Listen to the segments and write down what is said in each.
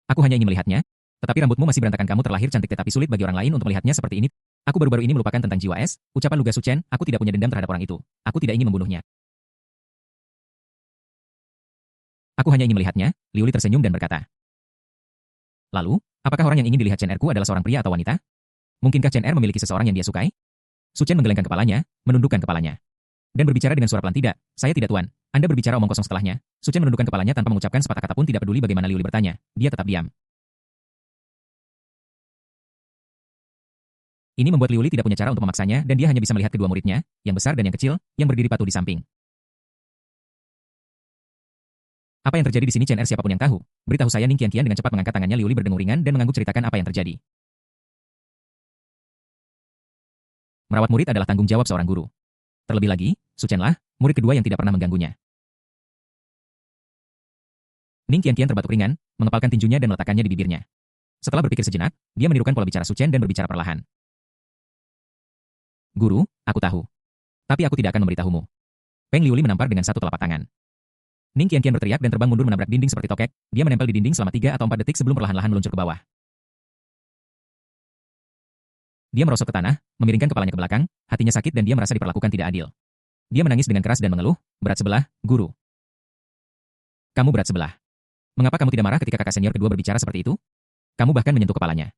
Aku hanya ingin melihatnya, tetapi rambutmu masih berantakan. Kamu terlahir cantik tetapi sulit bagi orang lain untuk melihatnya seperti ini. Aku baru-baru ini melupakan tentang jiwa es, ucapan Luga Suchen, aku tidak punya dendam terhadap orang itu. Aku tidak ingin membunuhnya. Aku hanya ingin melihatnya, Liuli tersenyum dan berkata. Lalu, apakah orang yang ingin dilihat Chen Erku adalah seorang pria atau wanita? Mungkinkah Chen Er memiliki seseorang yang dia sukai? Suchen menggelengkan kepalanya, menundukkan kepalanya. Dan berbicara dengan suara pelan, tidak, saya tidak tuan. Anda berbicara omong kosong setelahnya. Suchen menundukkan kepalanya tanpa mengucapkan sepatah kata pun tidak peduli bagaimana Liuli bertanya. Dia tetap diam. Ini membuat Liuli tidak punya cara untuk memaksanya dan dia hanya bisa melihat kedua muridnya, yang besar dan yang kecil, yang berdiri patuh di samping. Apa yang terjadi di sini Chen Er siapapun yang tahu. Beritahu saya. Ning Qianqian dengan cepat mengangkat tangannya. Liuli berdengung ringan dan mengangguk ceritakan apa yang terjadi. Merawat murid adalah tanggung jawab seorang guru. Terlebih lagi, Su Chen lah, murid kedua yang tidak pernah mengganggunya. Ning Qianqian terbatuk ringan, mengepalkan tinjunya dan meletakkannya di bibirnya. Setelah berpikir sejenak, dia menirukan pola bicara Su Chen dan berbicara perlahan. Guru, aku tahu. Tapi aku tidak akan memberitahumu. Peng Liuli menampar dengan satu telapak tangan. Ning Qianqian berteriak dan terbang mundur menabrak dinding seperti tokek. Dia menempel di dinding selama 3 atau 4 detik sebelum perlahan-lahan meluncur ke bawah. Dia merosot ke tanah, memiringkan kepalanya ke belakang, hatinya sakit dan dia merasa diperlakukan tidak adil. Dia menangis dengan keras dan mengeluh, berat sebelah, guru. Kamu berat sebelah. Mengapa kamu tidak marah ketika kakak senior kedua berbicara seperti itu? Kamu bahkan menyentuh kepalanya.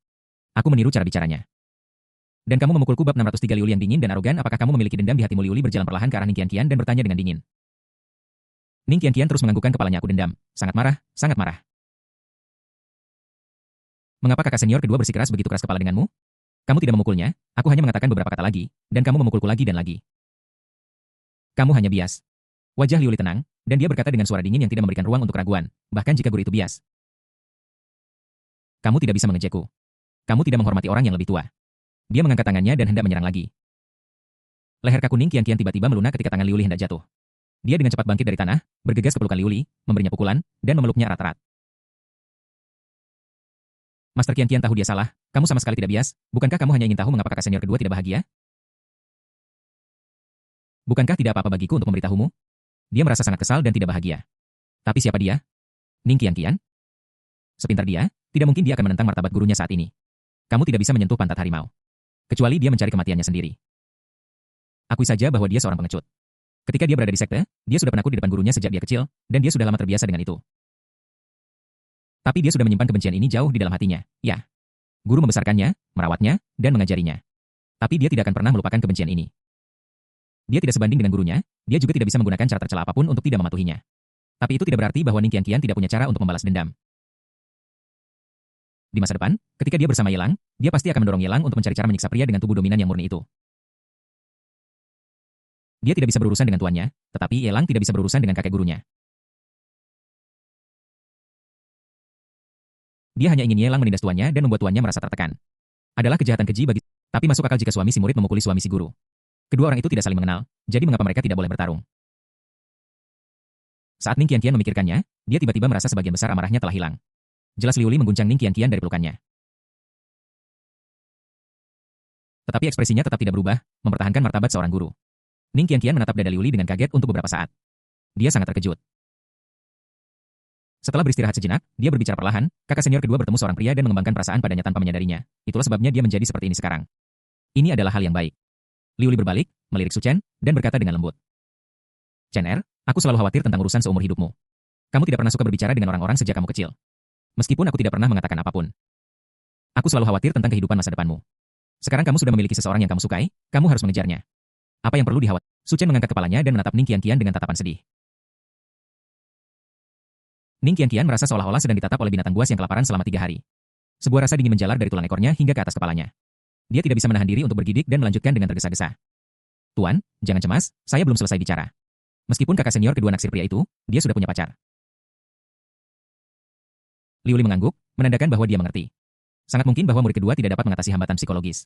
Aku meniru cara bicaranya. Dan kamu memukulku. Bab 603. Liuli yang dingin dan arogan. Apakah kamu memiliki dendam di hatimu? Liuli berjalan perlahan ke arah Ning Qianqian dan bertanya dengan dingin. Ning Qianqian terus menganggukkan kepalanya. Aku dendam. Sangat marah, sangat marah. Mengapa kakak senior kedua bersikeras begitu keras kepala denganmu? Kamu tidak memukulnya, aku hanya mengatakan beberapa kata lagi, dan kamu memukulku lagi dan lagi. Kamu hanya bias. Wajah Liuli tenang, dan dia berkata dengan suara dingin yang tidak memberikan ruang untuk keraguan, bahkan jika guru itu bias. Kamu tidak bisa mengejekku. Kamu tidak menghormati orang yang lebih tua. Dia mengangkat tangannya dan hendak menyerang lagi. Leher kaku Ning Qianqian tiba-tiba melunak ketika tangan Liuli hendak jatuh. Dia dengan cepat bangkit dari tanah, bergegas ke pelukan Liuli, memberinya pukulan, dan memeluknya erat-erat. Master Qianqian tahu dia salah, kamu sama sekali tidak bias, bukankah kamu hanya ingin tahu mengapa kakak senior kedua tidak bahagia? Bukankah tidak apa-apa bagiku untuk memberitahumu? Dia merasa sangat kesal dan tidak bahagia. Tapi siapa dia? Ning Qianqian? Sepintar dia, tidak mungkin dia akan menentang martabat gurunya saat ini. Kamu tidak bisa menyentuh pantat harimau. Kecuali dia mencari kematiannya sendiri. Akui saja bahwa dia seorang pengecut. Ketika dia berada di sekte, dia sudah penakut di depan gurunya sejak dia kecil, dan dia sudah lama terbiasa dengan itu. Tapi dia sudah menyimpan kebencian ini jauh di dalam hatinya, ya. Guru membesarkannya, merawatnya, dan mengajarinya. Tapi dia tidak akan pernah melupakan kebencian ini. Dia tidak sebanding dengan gurunya, dia juga tidak bisa menggunakan cara tercela apapun untuk tidak mematuhinya. Tapi itu tidak berarti bahwa Ning Qianqian tidak punya cara untuk membalas dendam. Di masa depan, ketika dia bersama Yelang, dia pasti akan mendorong Yelang untuk mencari cara menyiksa pria dengan tubuh dominan yang murni itu. Dia tidak bisa berurusan dengan tuannya, tetapi Yelang tidak bisa berurusan dengan kakek gurunya. Dia hanya ingin Yelang menindas tuannya dan membuat tuannya merasa tertekan. Adalah kejahatan keji bagi, tapi masuk akal jika suami si murid memukuli suami si guru. Kedua orang itu tidak saling mengenal, jadi mengapa mereka tidak boleh bertarung? Saat Ning Qianqian memikirkannya, dia tiba-tiba merasa sebagian besar amarahnya telah hilang. Jelas Liuli mengguncang Ning Qianqian dari pelukannya. Tetapi ekspresinya tetap tidak berubah, mempertahankan martabat seorang guru. Ning Qianqian menatap dada Liuli dengan kaget untuk beberapa saat. Dia sangat terkejut. Setelah beristirahat sejenak, dia berbicara perlahan, kakak senior kedua bertemu seorang pria dan mengembangkan perasaan padanya tanpa menyadarinya. Itulah sebabnya dia menjadi seperti ini sekarang. Ini adalah hal yang baik. Liuli berbalik, melirik Su Chen, dan berkata dengan lembut. Chen Er, aku selalu khawatir tentang urusan seumur hidupmu. Kamu tidak pernah suka berbicara dengan orang-orang sejak kamu kecil. Meskipun aku tidak pernah mengatakan apapun. Aku selalu khawatir tentang kehidupan masa depanmu. Sekarang kamu sudah memiliki seseorang yang kamu sukai, kamu harus mengejarnya. Apa yang perlu dikhawatirkan? Su Chen mengangkat kepalanya dan menatap Ning Qianqian dengan tatapan sedih. Ning Qianqian merasa seolah-olah sedang ditatap oleh binatang buas yang kelaparan selama 3 hari. Sebuah rasa dingin menjalar dari tulang ekornya hingga ke atas kepalanya. Dia tidak bisa menahan diri untuk bergidik dan melanjutkan dengan tergesa-gesa. Tuan, jangan cemas, saya belum selesai bicara. Meskipun kakak senior kedua naksir pria itu, dia sudah punya pacar. Liuli mengangguk, menandakan bahwa dia mengerti. Sangat mungkin bahwa murid kedua tidak dapat mengatasi hambatan psikologis.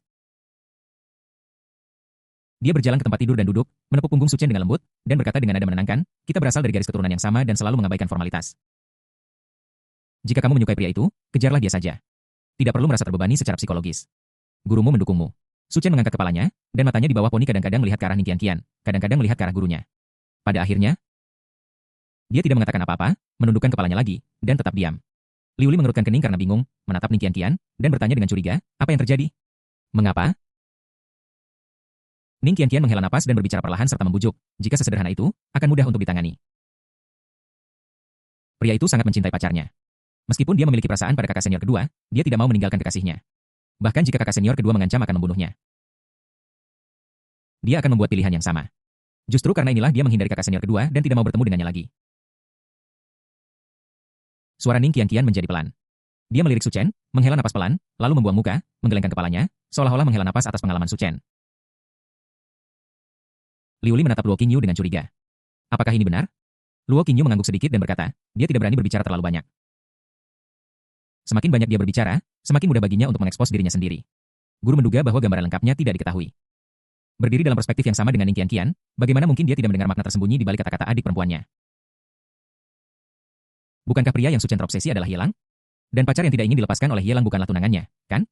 Dia berjalan ke tempat tidur dan duduk, menepuk punggung Su Chen dengan lembut, dan berkata dengan nada menenangkan, kita berasal dari garis keturunan yang sama dan selalu mengabaikan formalitas. Jika kamu menyukai pria itu, kejarlah dia saja. Tidak perlu merasa terbebani secara psikologis. Gurumu mendukungmu. Su Chen mengangkat kepalanya, dan matanya di bawah poni kadang-kadang melihat ke arah Ning Qianqian, kadang-kadang melihat ke arah gurunya. Pada akhirnya, dia tidak mengatakan apa-apa, menundukkan kepalanya lagi, dan tetap diam. Liu Li mengerutkan kening karena bingung, menatap Ning Qianqian, dan bertanya dengan curiga, apa yang terjadi? Mengapa? Ning Qianqian menghela napas dan berbicara perlahan serta membujuk, jika sesederhana itu, akan mudah untuk ditangani. Pria itu sangat mencintai pacarnya. Meskipun dia memiliki perasaan pada kakak senior kedua, dia tidak mau meninggalkan kekasihnya. Bahkan jika kakak senior kedua mengancam akan membunuhnya, dia akan membuat pilihan yang sama. Justru karena inilah dia menghindari kakak senior kedua dan tidak mau bertemu dengannya lagi. Suara Ning Qianqian menjadi pelan. Dia melirik Su Chen, menghela napas pelan, lalu membuang muka, menggelengkan kepalanya, seolah-olah menghela napas atas pengalaman Su Chen. Liu Li menatap Luo Qingyu dengan curiga. Apakah ini benar? Luo Qingyu mengangguk sedikit dan berkata, dia tidak berani berbicara terlalu banyak. Semakin banyak dia berbicara, semakin mudah baginya untuk mengekspos dirinya sendiri. Guru menduga bahwa gambaran lengkapnya tidak diketahui. Berdiri dalam perspektif yang sama dengan Ning Qianqian, bagaimana mungkin dia tidak mendengar makna tersembunyi di balik kata-kata adik perempuannya? Bukankah pria yang Su Chen terobsesi adalah Ye Lang? Dan pacar yang tidak ingin dilepaskan oleh Ye Lang bukanlah tunangannya, kan?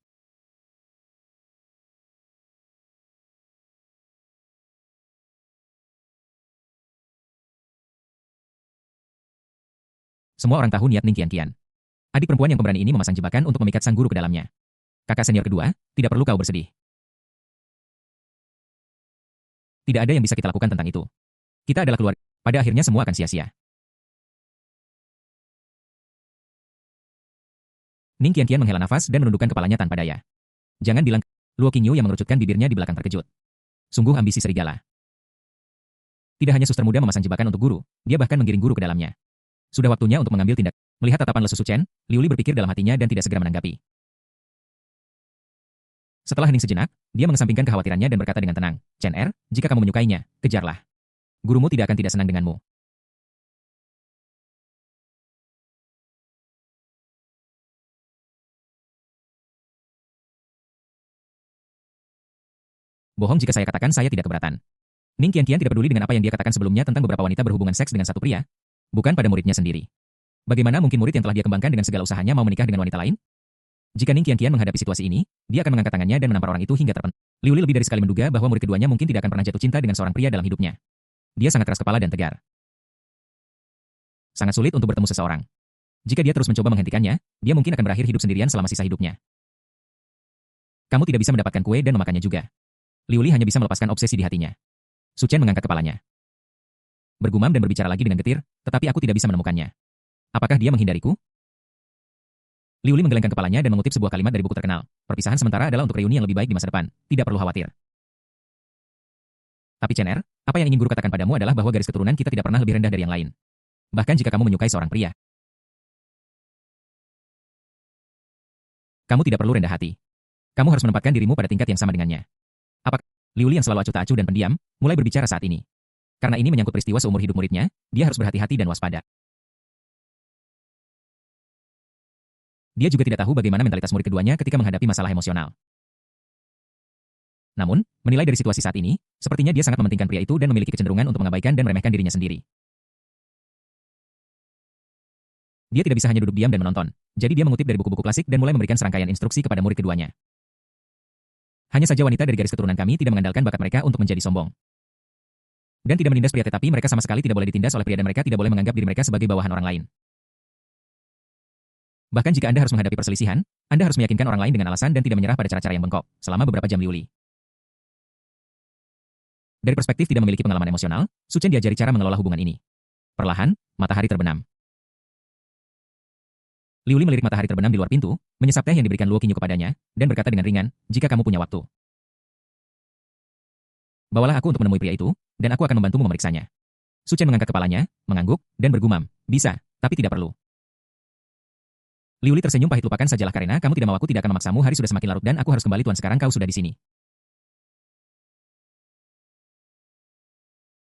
Semua orang tahu niat Ning Qianqian. Adik perempuan yang pemberani ini memasang jebakan untuk memikat sang guru ke dalamnya. Kakak senior kedua, tidak perlu kau bersedih. Tidak ada yang bisa kita lakukan tentang itu. Kita adalah keluarga. Pada akhirnya semua akan sia-sia. Ning Qianqian menghela nafas dan menundukkan kepalanya tanpa daya. Jangan bilang, Luo Qingyu yang mengerucutkan bibirnya di belakang terkejut. Sungguh ambisi serigala. Tidak hanya suster muda memasang jebakan untuk guru, dia bahkan menggiring guru ke dalamnya. Sudah waktunya untuk mengambil tindak. Melihat tatapan lesu Su Chen, Liu Li berpikir dalam hatinya dan tidak segera menanggapi. Setelah hening sejenak, dia mengesampingkan kekhawatirannya dan berkata dengan tenang, Chen Er, jika kamu menyukainya, kejarlah. Gurumu tidak akan tidak senang denganmu. Bohong jika saya katakan saya tidak keberatan. Ning Qianqian tidak peduli dengan apa yang dia katakan sebelumnya tentang beberapa wanita berhubungan seks dengan satu pria, bukan pada muridnya sendiri. Bagaimana mungkin murid yang telah dia kembangkan dengan segala usahanya mau menikah dengan wanita lain? Jika Ning Qianqian menghadapi situasi ini, dia akan mengangkat tangannya dan menampar orang itu hingga terpental. Liu Li lebih dari sekali menduga bahwa murid keduanya mungkin tidak akan pernah jatuh cinta dengan seorang pria dalam hidupnya. Dia sangat keras kepala dan tegar. Sangat sulit untuk bertemu seseorang. Jika dia terus mencoba menghentikannya, dia mungkin akan berakhir hidup sendirian selama sisa hidupnya. Kamu tidak bisa mendapatkan kue dan memakannya juga. Liu Li hanya bisa melepaskan obsesi di hatinya. Su Chen mengangkat kepalanya. Bergumam dan berbicara lagi dengan getir, tetapi aku tidak bisa menemukannya. Apakah dia menghindariku? Liu Li menggelengkan kepalanya dan mengutip sebuah kalimat dari buku terkenal. Perpisahan sementara adalah untuk reuni yang lebih baik di masa depan. Tidak perlu khawatir. Tapi Chen Er, apa yang ingin guru katakan padamu adalah bahwa garis keturunan kita tidak pernah lebih rendah dari yang lain. Bahkan jika kamu menyukai seorang pria, kamu tidak perlu rendah hati. Kamu harus menempatkan dirimu pada tingkat yang sama dengannya. Apakah Liu Li yang selalu acuh tak acuh dan pendiam, mulai berbicara saat ini? Karena ini menyangkut peristiwa seumur hidup muridnya, dia harus berhati-hati dan waspada. Dia juga tidak tahu bagaimana mentalitas murid keduanya ketika menghadapi masalah emosional. Namun, menilai dari situasi saat ini, sepertinya dia sangat mementingkan pria itu dan memiliki kecenderungan untuk mengabaikan dan meremehkan dirinya sendiri. Dia tidak bisa hanya duduk diam dan menonton, jadi dia mengutip dari buku-buku klasik dan mulai memberikan serangkaian instruksi kepada murid keduanya. Hanya saja wanita dari garis keturunan kami tidak mengandalkan bakat mereka untuk menjadi sombong. Dan tidak menindas pria tetapi mereka sama sekali tidak boleh ditindas oleh pria dan mereka tidak boleh menganggap diri mereka sebagai bawahan orang lain. Bahkan jika Anda harus menghadapi perselisihan, Anda harus meyakinkan orang lain dengan alasan dan tidak menyerah pada cara-cara yang bengkok, selama beberapa jam. Liu Li. Dari perspektif tidak memiliki pengalaman emosional, Su Chen diajari cara mengelola hubungan ini. Perlahan, matahari terbenam. Liu Li melirik matahari terbenam di luar pintu, menyesap teh yang diberikan Luo Qingyu kepadanya, dan berkata dengan ringan, jika kamu punya waktu, bawalah aku untuk menemui pria itu, dan aku akan membantumu memeriksanya. Su Chen mengangkat kepalanya, mengangguk, dan bergumam, bisa, tapi tidak perlu. Liu Li tersenyum pahit, lupakan sajalah karena kamu tidak mau, aku tidak akan memaksamu, hari sudah semakin larut dan aku harus kembali tuan, sekarang kau sudah di sini.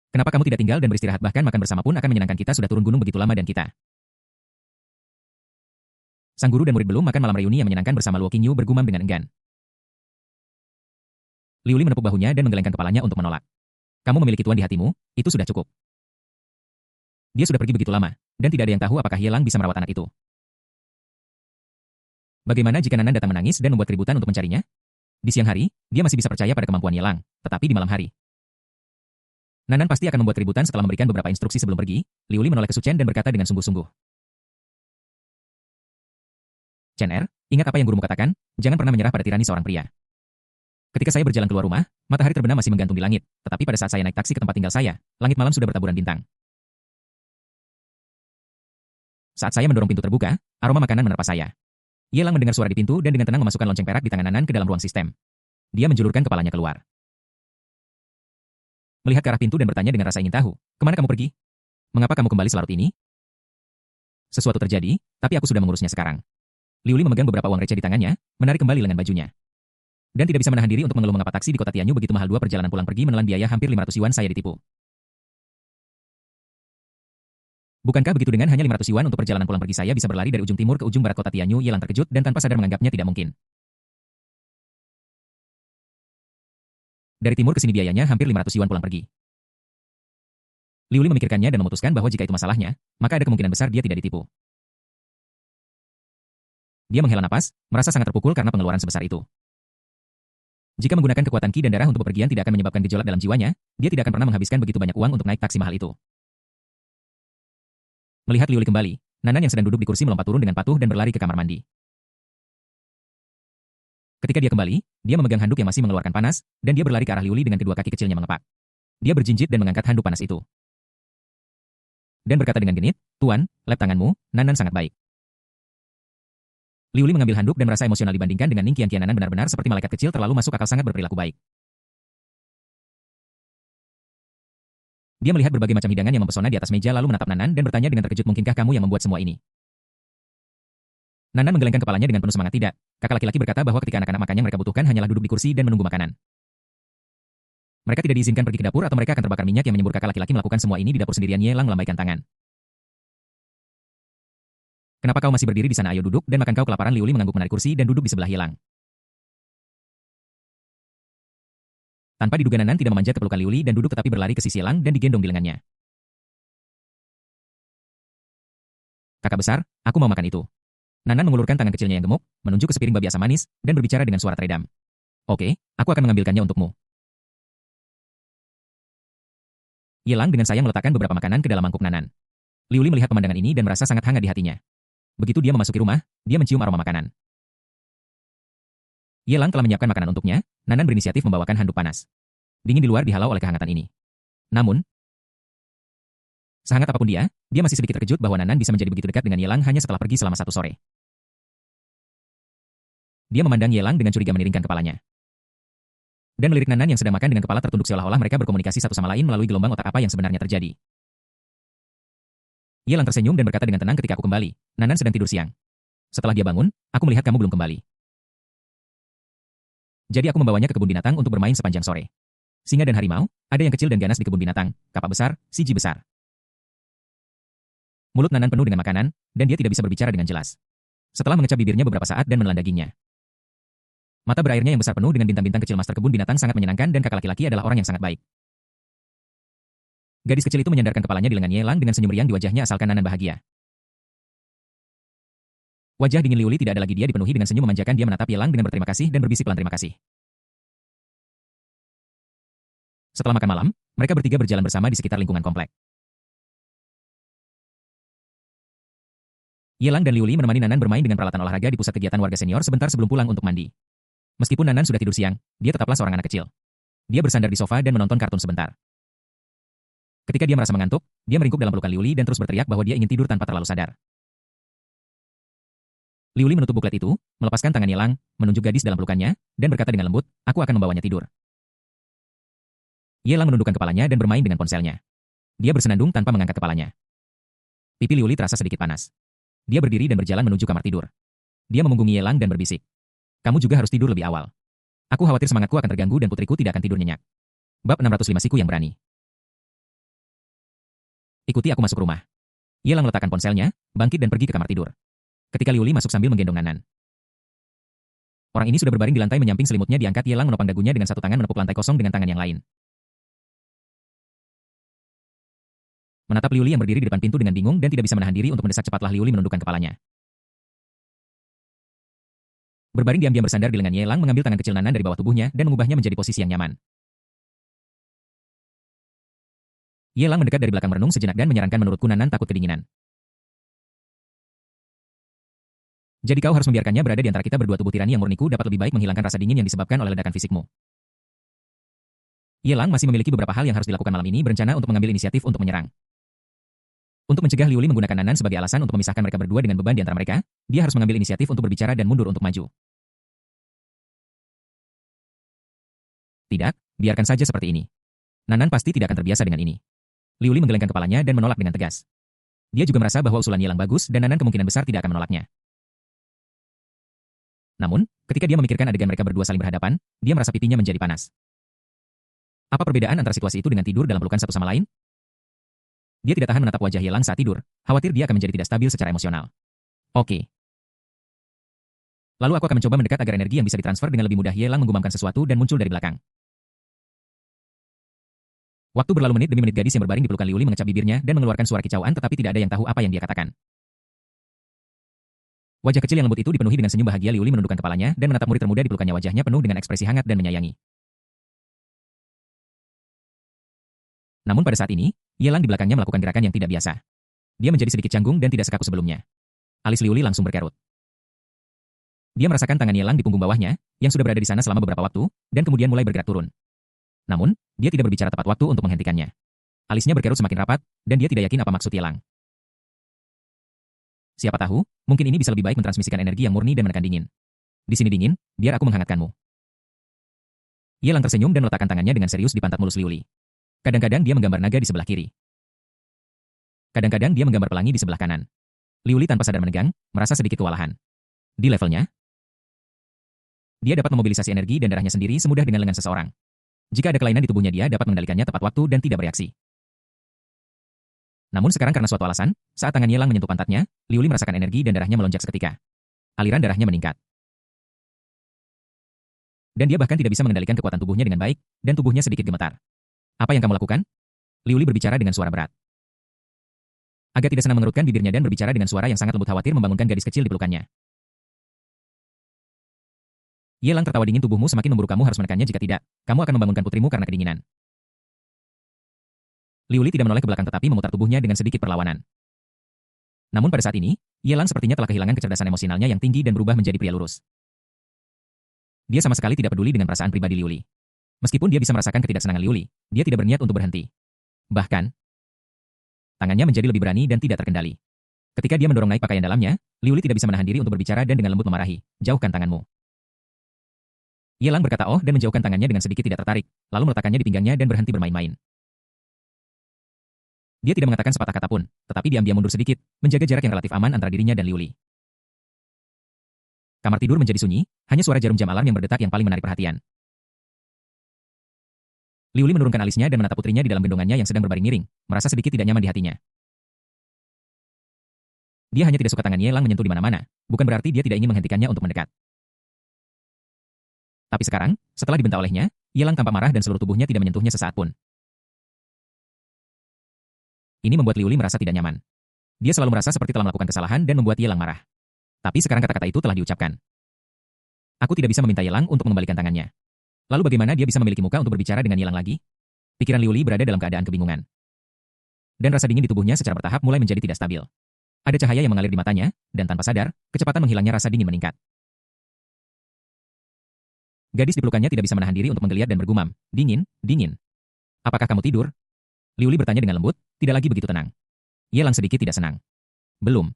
Kenapa kamu tidak tinggal dan beristirahat, bahkan makan bersama pun akan menyenangkan, kita sudah turun gunung begitu lama dan kita. Sang guru dan murid belum makan malam, reuni yang menyenangkan bersama. Luo Qingyu bergumam dengan enggan. Liu Li menepuk bahunya dan menggelengkan kepalanya untuk menolak. Kamu memiliki tuan di hatimu, itu sudah cukup. Dia sudah pergi begitu lama, dan tidak ada yang tahu apakah Ye Lang bisa merawat anak itu. Bagaimana jika Nanan datang menangis dan membuat keributan untuk mencarinya? Di siang hari, dia masih bisa percaya pada kemampuan Ye Lang, tetapi di malam hari, Nanan pasti akan membuat keributan. Setelah memberikan beberapa instruksi sebelum pergi, Liu Li menoleh ke Su Chen dan berkata dengan sungguh-sungguh, Chen Er, ingat apa yang gurumu katakan, jangan pernah menyerah pada tirani seorang pria. Ketika saya berjalan keluar rumah, matahari terbenam masih menggantung di langit, tetapi pada saat saya naik taksi ke tempat tinggal saya, langit malam sudah bertaburan bintang. Saat saya mendorong pintu terbuka, aroma makanan menerpa saya. Yelang mendengar suara di pintu dan dengan tenang memasukkan lonceng perak di tangan Nanan ke dalam ruang sistem. Dia menjulurkan kepalanya keluar. Melihat ke arah pintu dan bertanya dengan rasa ingin tahu, kemana kamu pergi? Mengapa kamu kembali selarut ini? Sesuatu terjadi, tapi aku sudah mengurusnya sekarang. Liuli memegang beberapa uang receh di tangannya, menarik kembali lengan bajunya. Dan tidak bisa menahan diri untuk mengeluh mengapa taksi di kota Tianyu begitu mahal. 2 perjalanan pulang pergi menelan biaya hampir 500 yuan. Saya ditipu. Bukankah begitu dengan hanya 500 yuan untuk perjalanan pulang pergi saya bisa berlari dari ujung timur ke ujung barat kota Tianyu? Yelang terkejut dan tanpa sadar menganggapnya tidak mungkin. Dari timur ke sini biayanya hampir 500 yuan pulang pergi. Liuli memikirkannya dan memutuskan bahwa jika itu masalahnya, maka ada kemungkinan besar dia tidak ditipu. Dia menghela napas, merasa sangat terpukul karena pengeluaran sebesar itu. Jika menggunakan kekuatan ki dan darah untuk bepergian tidak akan menyebabkan gejolak dalam jiwanya, dia tidak akan pernah menghabiskan begitu banyak uang untuk naik taksi mahal itu. Melihat Liuli kembali, Nanan yang sedang duduk di kursi melompat turun dengan patuh dan berlari ke kamar mandi. Ketika dia kembali, dia memegang handuk yang masih mengeluarkan panas, dan dia berlari ke arah Liuli dengan kedua kaki kecilnya mengepak. Dia berjinjit dan mengangkat handuk panas itu. Dan berkata dengan genit, "Tuan, lap tanganmu, Nanan sangat baik." Liuli mengambil handuk dan merasa emosional dibandingkan dengan Ning Qianqian. Nanan benar-benar seperti malaikat kecil terlalu masuk akal, sangat berperilaku baik. Dia melihat berbagai macam hidangan yang mempesona di atas meja lalu menatap Nanan dan bertanya dengan terkejut, "Mungkinkah kamu yang membuat semua ini?" Nanan menggelengkan kepalanya dengan penuh semangat. "Tidak." Kakak laki-laki berkata bahwa ketika anak-anak makan yang mereka butuhkan hanyalah duduk di kursi dan menunggu makanan. Mereka tidak diizinkan pergi ke dapur atau mereka akan terbakar minyak yang menyembur. Kakak laki-laki melakukan semua ini di dapur sendirian. Yelang melambaikan tangan. "Kenapa kau masih berdiri di sana? Ayo duduk dan makan, kau kelaparan." Liuli mengangguk menarik kursi dan duduk di sebelah Yelang. Tanpa diduga Nanan tidak memanjat ke pelukan Liuli dan duduk tetapi berlari ke sisi Yelang dan digendong di lengannya. "Kakak besar, aku mau makan itu." Nanan mengulurkan tangan kecilnya yang gemuk, menunjuk ke sepiring babi asam manis, dan berbicara dengan suara teredam. "Oke, aku akan mengambilkannya untukmu." Yelang dengan sayang meletakkan beberapa makanan ke dalam mangkuk Nanan. Liuli melihat pemandangan ini dan merasa sangat hangat di hatinya. Begitu dia memasuki rumah, dia mencium aroma makanan. Yelang telah menyiapkan makanan untuknya. Nanan berinisiatif membawakan handuk panas. Dingin di luar dihalau oleh kehangatan ini. Namun, sehangat apapun dia masih sedikit terkejut bahwa Nanan bisa menjadi begitu dekat dengan Yelang hanya setelah pergi selama 1 sore. Dia memandang Yelang dengan curiga, meniringkan kepalanya. Dan melirik Nanan yang sedang makan dengan kepala tertunduk seolah-olah mereka berkomunikasi satu sama lain melalui gelombang otak. Apa yang sebenarnya terjadi? Yelang tersenyum dan berkata dengan tenang, "Ketika aku kembali, Nanan sedang tidur siang. Setelah dia bangun, aku melihat kamu belum kembali. Jadi aku membawanya ke kebun binatang untuk bermain sepanjang sore. Singa dan harimau, ada yang kecil dan ganas di kebun binatang, kapak besar, siji besar." Mulut Nanan penuh dengan makanan, dan dia tidak bisa berbicara dengan jelas. Setelah mengecap bibirnya beberapa saat dan menelan dagingnya. Mata berairnya yang besar penuh dengan bintang-bintang kecil. Master kebun binatang sangat menyenangkan dan kakak laki-laki adalah orang yang sangat baik. Gadis kecil itu menyandarkan kepalanya di lengan Yelang dengan senyum riang di wajahnya asalkan Nanan bahagia. Wajah dingin Liuli tidak ada lagi, dia dipenuhi dengan senyum memanjakan. Dia menatap Yelang dengan berterima kasih dan berbisik pelan, "Terima kasih." Setelah makan malam, mereka bertiga berjalan bersama di sekitar lingkungan komplek. Yelang dan Liuli menemani Nanan bermain dengan peralatan olahraga di pusat kegiatan warga senior sebentar sebelum pulang untuk mandi. Meskipun Nanan sudah tidur siang, dia tetaplah seorang anak kecil. Dia bersandar di sofa dan menonton kartun sebentar. Ketika dia merasa mengantuk, dia meringkuk dalam pelukan Liuli dan terus berteriak bahwa dia ingin tidur tanpa terlalu sadar. Liuli menutup buklet itu, melepaskan tangan Yelang, menunjuk gadis dalam pelukannya, dan berkata dengan lembut, "Aku akan membawanya tidur." Yelang menundukkan kepalanya dan bermain dengan ponselnya. Dia bersenandung tanpa mengangkat kepalanya. Pipi Liuli terasa sedikit panas. Dia berdiri dan berjalan menuju kamar tidur. Dia memunggungi Yelang dan berbisik, "Kamu juga harus tidur lebih awal. Aku khawatir semangatku akan terganggu dan putriku tidak akan tidur nyenyak." Bab 605 Siku yang berani. "Ikuti aku masuk rumah." Yelang meletakkan ponselnya, bangkit dan pergi ke kamar tidur. Ketika Liuli masuk sambil menggendong Nanan. Orang ini sudah berbaring di lantai menyamping selimutnya diangkat. Yelang menopang dagunya dengan satu tangan, menepuk lantai kosong dengan tangan yang lain. Menatap Liuli yang berdiri di depan pintu dengan bingung dan tidak bisa menahan diri untuk mendesak. Cepatlah, Liuli menundukkan kepalanya. Berbaring diam-diam bersandar di lengan Yelang mengambil tangan kecil Nanan dari bawah tubuhnya dan mengubahnya menjadi posisi yang nyaman. Yelang mendekat dari belakang merenung sejenak dan menyarankan, "Menurutku Nanan takut kedinginan." Jadi kau harus membiarkannya berada di antara kita berdua. Tubuh tirani yang murniku dapat lebih baik menghilangkan rasa dingin yang disebabkan oleh ledakan fisikmu. Ye Lang masih memiliki beberapa hal yang harus dilakukan malam ini, berencana untuk mengambil inisiatif untuk menyerang. Untuk mencegah Liu Li menggunakan Nanan sebagai alasan untuk memisahkan mereka berdua dengan beban di antara mereka, dia harus mengambil inisiatif untuk berbicara dan mundur untuk maju. Tidak, biarkan saja seperti ini. Nanan pasti tidak akan terbiasa dengan ini. Liu Li menggelengkan kepalanya dan menolak dengan tegas. Dia juga merasa bahwa usulan Ye Lang bagus dan Nanan kemungkinan besar tidak akan menolaknya. Namun, ketika dia memikirkan adegan mereka berdua saling berhadapan, dia merasa pipinya menjadi panas. Apa perbedaan antara situasi itu dengan tidur dalam pelukan satu sama lain? Dia tidak tahan menatap wajah Ye Lang saat tidur, khawatir dia akan menjadi tidak stabil secara emosional. Oke. Lalu aku akan mencoba mendekat agar energi yang bisa ditransfer dengan lebih mudah. Ye Lang menggumamkan sesuatu dan muncul dari belakang. Waktu berlalu menit demi menit, gadis yang berbaring di pelukan Liu Li mengecap bibirnya dan mengeluarkan suara kicauan, tetapi tidak ada yang tahu apa yang dia katakan. Wajah kecil yang lembut itu dipenuhi dengan senyum bahagia. Liu Li menundukkan kepalanya dan menatap murid termuda di pelukannya. Wajahnya penuh dengan ekspresi hangat dan menyayangi. Namun pada saat ini, Ye Lang di belakangnya melakukan gerakan yang tidak biasa. Dia menjadi sedikit canggung dan tidak sekaku sebelumnya. Alis Liu Li langsung berkerut. Dia merasakan tangan Ye Lang di punggung bawahnya, yang sudah berada di sana selama beberapa waktu, dan kemudian mulai bergerak turun. Namun, dia tidak berbicara tepat waktu untuk menghentikannya. Alisnya berkerut semakin rapat, dan dia tidak yakin apa maksud Ye Lang. Siapa tahu, mungkin ini bisa lebih baik mentransmisikan energi yang murni dan menekan dingin. Di sini dingin, biar aku menghangatkanmu. Ye Lang tersenyum dan meletakkan tangannya dengan serius di pantat mulus Liu Li. Kadang-kadang dia menggambar naga di sebelah kiri. Kadang-kadang dia menggambar pelangi di sebelah kanan. Liu Li tanpa sadar menegang, merasa sedikit kewalahan. Di levelnya, dia dapat memobilisasi energi dan darahnya sendiri semudah dengan lengan seseorang. Jika ada kelainan di tubuhnya, dia dapat mengendalikannya tepat waktu dan tidak bereaksi. Namun sekarang karena suatu alasan, saat tangan Ye Lang menyentuh pantatnya, Liu Li merasakan energi dan darahnya melonjak seketika. Aliran darahnya meningkat. Dan dia bahkan tidak bisa mengendalikan kekuatan tubuhnya dengan baik, dan tubuhnya sedikit gemetar. Apa yang kamu lakukan? Liu Li berbicara dengan suara berat. Agak tidak senang mengerutkan bibirnya dan berbicara dengan suara yang sangat lembut, khawatir membangunkan gadis kecil di pelukannya. Ye Lang tertawa dingin. Tubuhmu semakin memburuk, kamu harus menekannya, jika tidak, kamu akan membangunkan putrimu karena kedinginan. Liu Li tidak menoleh ke belakang tetapi memutar tubuhnya dengan sedikit perlawanan. Namun pada saat ini, Ye Lang sepertinya telah kehilangan kecerdasan emosionalnya yang tinggi dan berubah menjadi pria lurus. Dia sama sekali tidak peduli dengan perasaan pribadi Liu Li. Meskipun dia bisa merasakan ketidaksenangan Liu Li, dia tidak berniat untuk berhenti. Bahkan, tangannya menjadi lebih berani dan tidak terkendali. Ketika dia mendorong naik pakaian dalamnya, Liu Li tidak bisa menahan diri untuk berbicara dan dengan lembut memarahi, "Jauhkan tanganmu." Ye Lang berkata oh dan menjauhkan tangannya dengan sedikit tidak tertarik, lalu meletakkannya di pinggangnya dan berhenti bermain-main. Dia tidak mengatakan sepatah kata pun, tetapi diam-diam mundur sedikit, menjaga jarak yang relatif aman antara dirinya dan Liu Li. Kamar tidur menjadi sunyi, hanya suara jarum jam alarm yang berdetak yang paling menarik perhatian. Liu Li menurunkan alisnya dan menatap putrinya di dalam gendongannya yang sedang berbaring miring, merasa sedikit tidak nyaman di hatinya. Dia hanya tidak suka tangan Ye Lang menyentuh di mana-mana, bukan berarti dia tidak ingin menghentikannya untuk mendekat. Tapi sekarang, setelah dibentak olehnya, Ye Lang tampak marah dan seluruh tubuhnya tidak menyentuhnya sesaat pun. Ini membuat Liu Li merasa tidak nyaman. Dia selalu merasa seperti telah melakukan kesalahan dan membuat Ye Lang marah. Tapi sekarang kata-kata itu telah diucapkan. Aku tidak bisa meminta Ye Lang untuk mengembalikan tangannya. Lalu bagaimana dia bisa memiliki muka untuk berbicara dengan Ye Lang lagi? Pikiran Liu Li berada dalam keadaan kebingungan. Dan rasa dingin di tubuhnya secara bertahap mulai menjadi tidak stabil. Ada cahaya yang mengalir di matanya, dan tanpa sadar, kecepatan menghilangnya rasa dingin meningkat. Gadis di pelukannya tidak bisa menahan diri untuk menggeliat dan bergumam, "Dingin, dingin. Apakah kamu tidur?" Liu Li bertanya dengan lembut, tidak lagi begitu tenang. Ye Lang sedikit tidak senang. "Belum."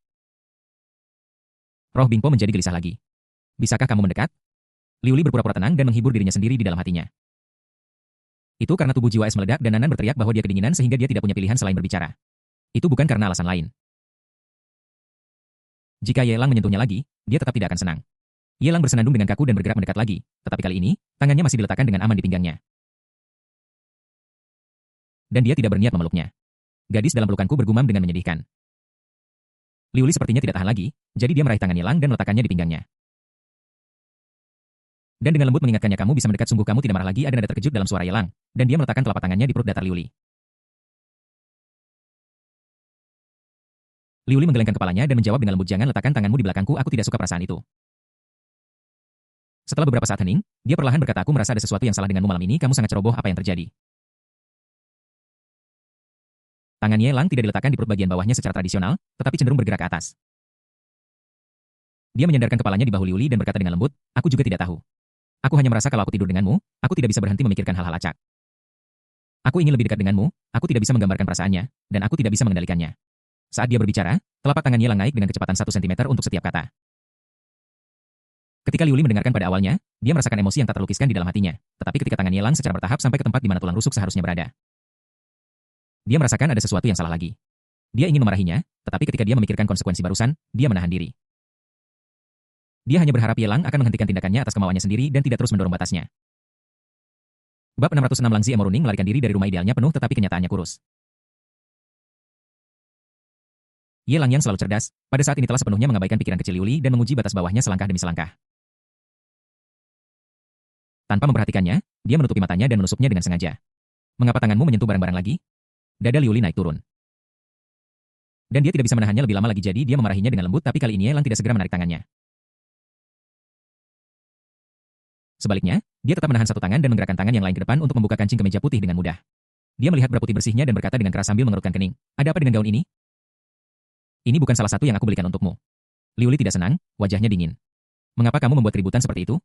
Roh Bingpo menjadi gelisah lagi. "Bisakah kamu mendekat?" Liu Li berpura-pura tenang dan menghibur dirinya sendiri di dalam hatinya. Itu karena tubuh jiwa es meledak dan Nanan berteriak bahwa dia kedinginan sehingga dia tidak punya pilihan selain berbicara. Itu bukan karena alasan lain. Jika Ye Lang menyentuhnya lagi, dia tetap tidak akan senang. Ye Lang bersenandung dengan kaku dan bergerak mendekat lagi, tetapi kali ini, tangannya masih diletakkan dengan aman di pinggangnya. Dan dia tidak berniat memeluknya. Gadis dalam pelukanku bergumam dengan menyedihkan. Liu Li sepertinya tidak tahan lagi, jadi dia meraih tangan Ye Lang dan meletakkannya di pinggangnya. Dan dengan lembut mengingatkannya, "Kamu bisa mendekat, sungguh kamu tidak marah lagi." Ada nada terkejut dalam suara Ye Lang, dan dia meletakkan telapak tangannya di perut datar Liu Li. Liu Li menggelengkan kepalanya dan menjawab dengan lembut, "Jangan letakkan tanganmu di belakangku, aku tidak suka perasaan itu." Setelah beberapa saat hening, dia perlahan berkata, "Aku merasa ada sesuatu yang salah denganmu malam ini, kamu sangat ceroboh. Apa yang terjadi?" Tangan Ye Lang tidak diletakkan di perut bagian bawahnya secara tradisional, tetapi cenderung bergerak ke atas. Dia menyandarkan kepalanya di bahu Liuli dan berkata dengan lembut, aku juga tidak tahu. Aku hanya merasa kalau aku tidur denganmu, aku tidak bisa berhenti memikirkan hal-hal acak. Aku ingin lebih dekat denganmu, aku tidak bisa menggambarkan perasaannya, dan aku tidak bisa mengendalikannya. Saat dia berbicara, telapak tangan Yelang naik dengan kecepatan 1 sentimeter untuk setiap kata. Ketika Liuli mendengarkan pada awalnya, dia merasakan emosi yang tak terlukiskan di dalam hatinya, tetapi ketika tangan Yelang secara bertahap sampai ke tempat di mana tulang rusuk seharusnya berada, dia merasakan ada sesuatu yang salah lagi. Dia ingin memarahinya, tetapi ketika dia memikirkan konsekuensi barusan, dia menahan diri. Dia hanya berharap Yelang akan menghentikan tindakannya atas kemauannya sendiri dan tidak terus mendorong batasnya. Bab 606 Langzi Emoruning melarikan diri dari rumah idealnya penuh tetapi kenyataannya kurus. Yelang yang selalu cerdas, pada saat ini telah sepenuhnya mengabaikan pikiran kecil Liuli dan menguji batas bawahnya selangkah demi selangkah. Tanpa memperhatikannya, dia menutupi matanya dan menusuknya dengan sengaja. Mengapa tanganmu menyentuh barang-barang lagi? Dada Liuli naik turun. Dan dia tidak bisa menahannya lebih lama lagi jadi dia memarahinya dengan lembut tapi kali ini Yelang tidak segera menarik tangannya. Sebaliknya, dia tetap menahan satu tangan dan menggerakkan tangan yang lain ke depan untuk membuka kancing kemeja putih dengan mudah. Dia melihat bra putih bersihnya dan berkata dengan keras sambil mengerutkan kening, ada apa dengan gaun ini? Ini bukan salah satu yang aku belikan untukmu. Liuli tidak senang, wajahnya dingin. Mengapa kamu membuat keributan seperti itu?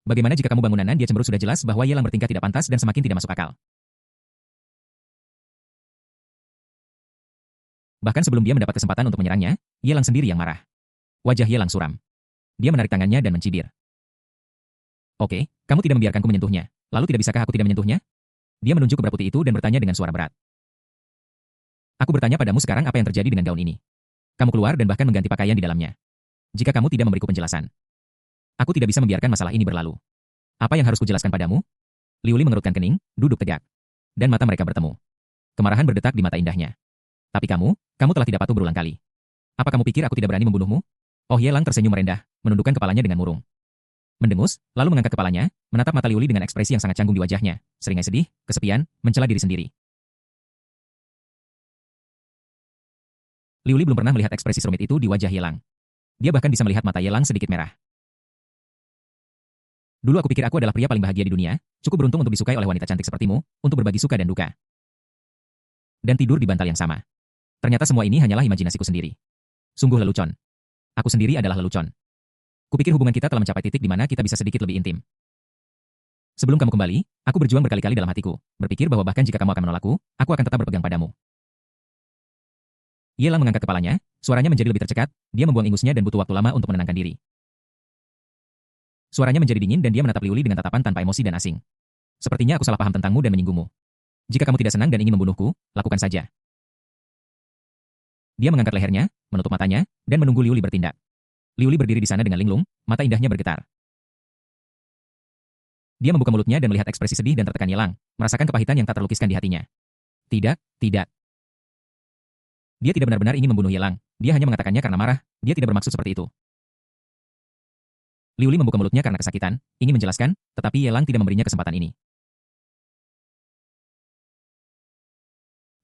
Bagaimana jika kamu bangunanan dia cemberut sudah jelas bahwa Yelang bertingkah tidak pantas dan semakin tidak masuk akal. Bahkan sebelum dia mendapat kesempatan untuk menyerangnya, Yelang sendiri yang marah. Wajah Yelang suram. Dia menarik tangannya dan mencibir. Oke, kamu tidak membiarkanku menyentuhnya. Lalu tidak bisakah aku tidak menyentuhnya? Dia menunjuk ke bra putih itu dan bertanya dengan suara berat. Aku bertanya padamu sekarang apa yang terjadi dengan gaun ini. Kamu keluar dan bahkan mengganti pakaian di dalamnya. Jika kamu tidak memberiku penjelasan, aku tidak bisa membiarkan masalah ini berlalu. Apa yang harus kujelaskan padamu? Liuli mengerutkan kening, duduk tegak. Dan mata mereka bertemu. Kemarahan berdetak di mata indahnya. Tapi kamu telah tidak patuh berulang kali. Apa kamu pikir aku tidak berani membunuhmu? Oh Yelang tersenyum merendah, menundukkan kepalanya dengan murung. Mendengus, lalu mengangkat kepalanya, menatap mata Liuli dengan ekspresi yang sangat canggung di wajahnya, seringai sedih, kesepian, mencela diri sendiri. Liuli belum pernah melihat ekspresi serumit itu di wajah Yelang. Dia bahkan bisa melihat mata Yelang sedikit merah. Dulu aku pikir aku adalah pria paling bahagia di dunia, cukup beruntung untuk disukai oleh wanita cantik sepertimu, untuk berbagi suka dan duka. Dan tidur di bantal yang sama. Ternyata semua ini hanyalah imajinasiku sendiri. Sungguh lelucon. Aku sendiri adalah lelucon. Kupikir hubungan kita telah mencapai titik di mana kita bisa sedikit lebih intim. Sebelum kamu kembali, aku berjuang berkali-kali dalam hatiku, berpikir bahwa bahkan jika kamu akan menolakku, aku akan tetap berpegang padamu. Yelang mengangkat kepalanya, suaranya menjadi lebih tercekat, dia membuang ingusnya dan butuh waktu lama untuk menenangkan diri. Suaranya menjadi dingin dan dia menatap Liuli dengan tatapan tanpa emosi dan asing. Sepertinya aku salah paham tentangmu dan menyinggungmu. Jika kamu tidak senang dan ingin membunuhku, lakukan saja. Dia mengangkat lehernya, menutup matanya, dan menunggu Liuli bertindak. Liuli berdiri di sana dengan linglung, mata indahnya bergetar. Dia membuka mulutnya dan melihat ekspresi sedih dan tertekan Yelang, merasakan kepahitan yang tak terlukiskan di hatinya. Tidak, tidak. Dia tidak benar-benar ingin membunuh Yelang, dia hanya mengatakannya karena marah, dia tidak bermaksud seperti itu. Liuli membuka mulutnya karena kesakitan, ingin menjelaskan, tetapi Yelang tidak memberinya kesempatan ini.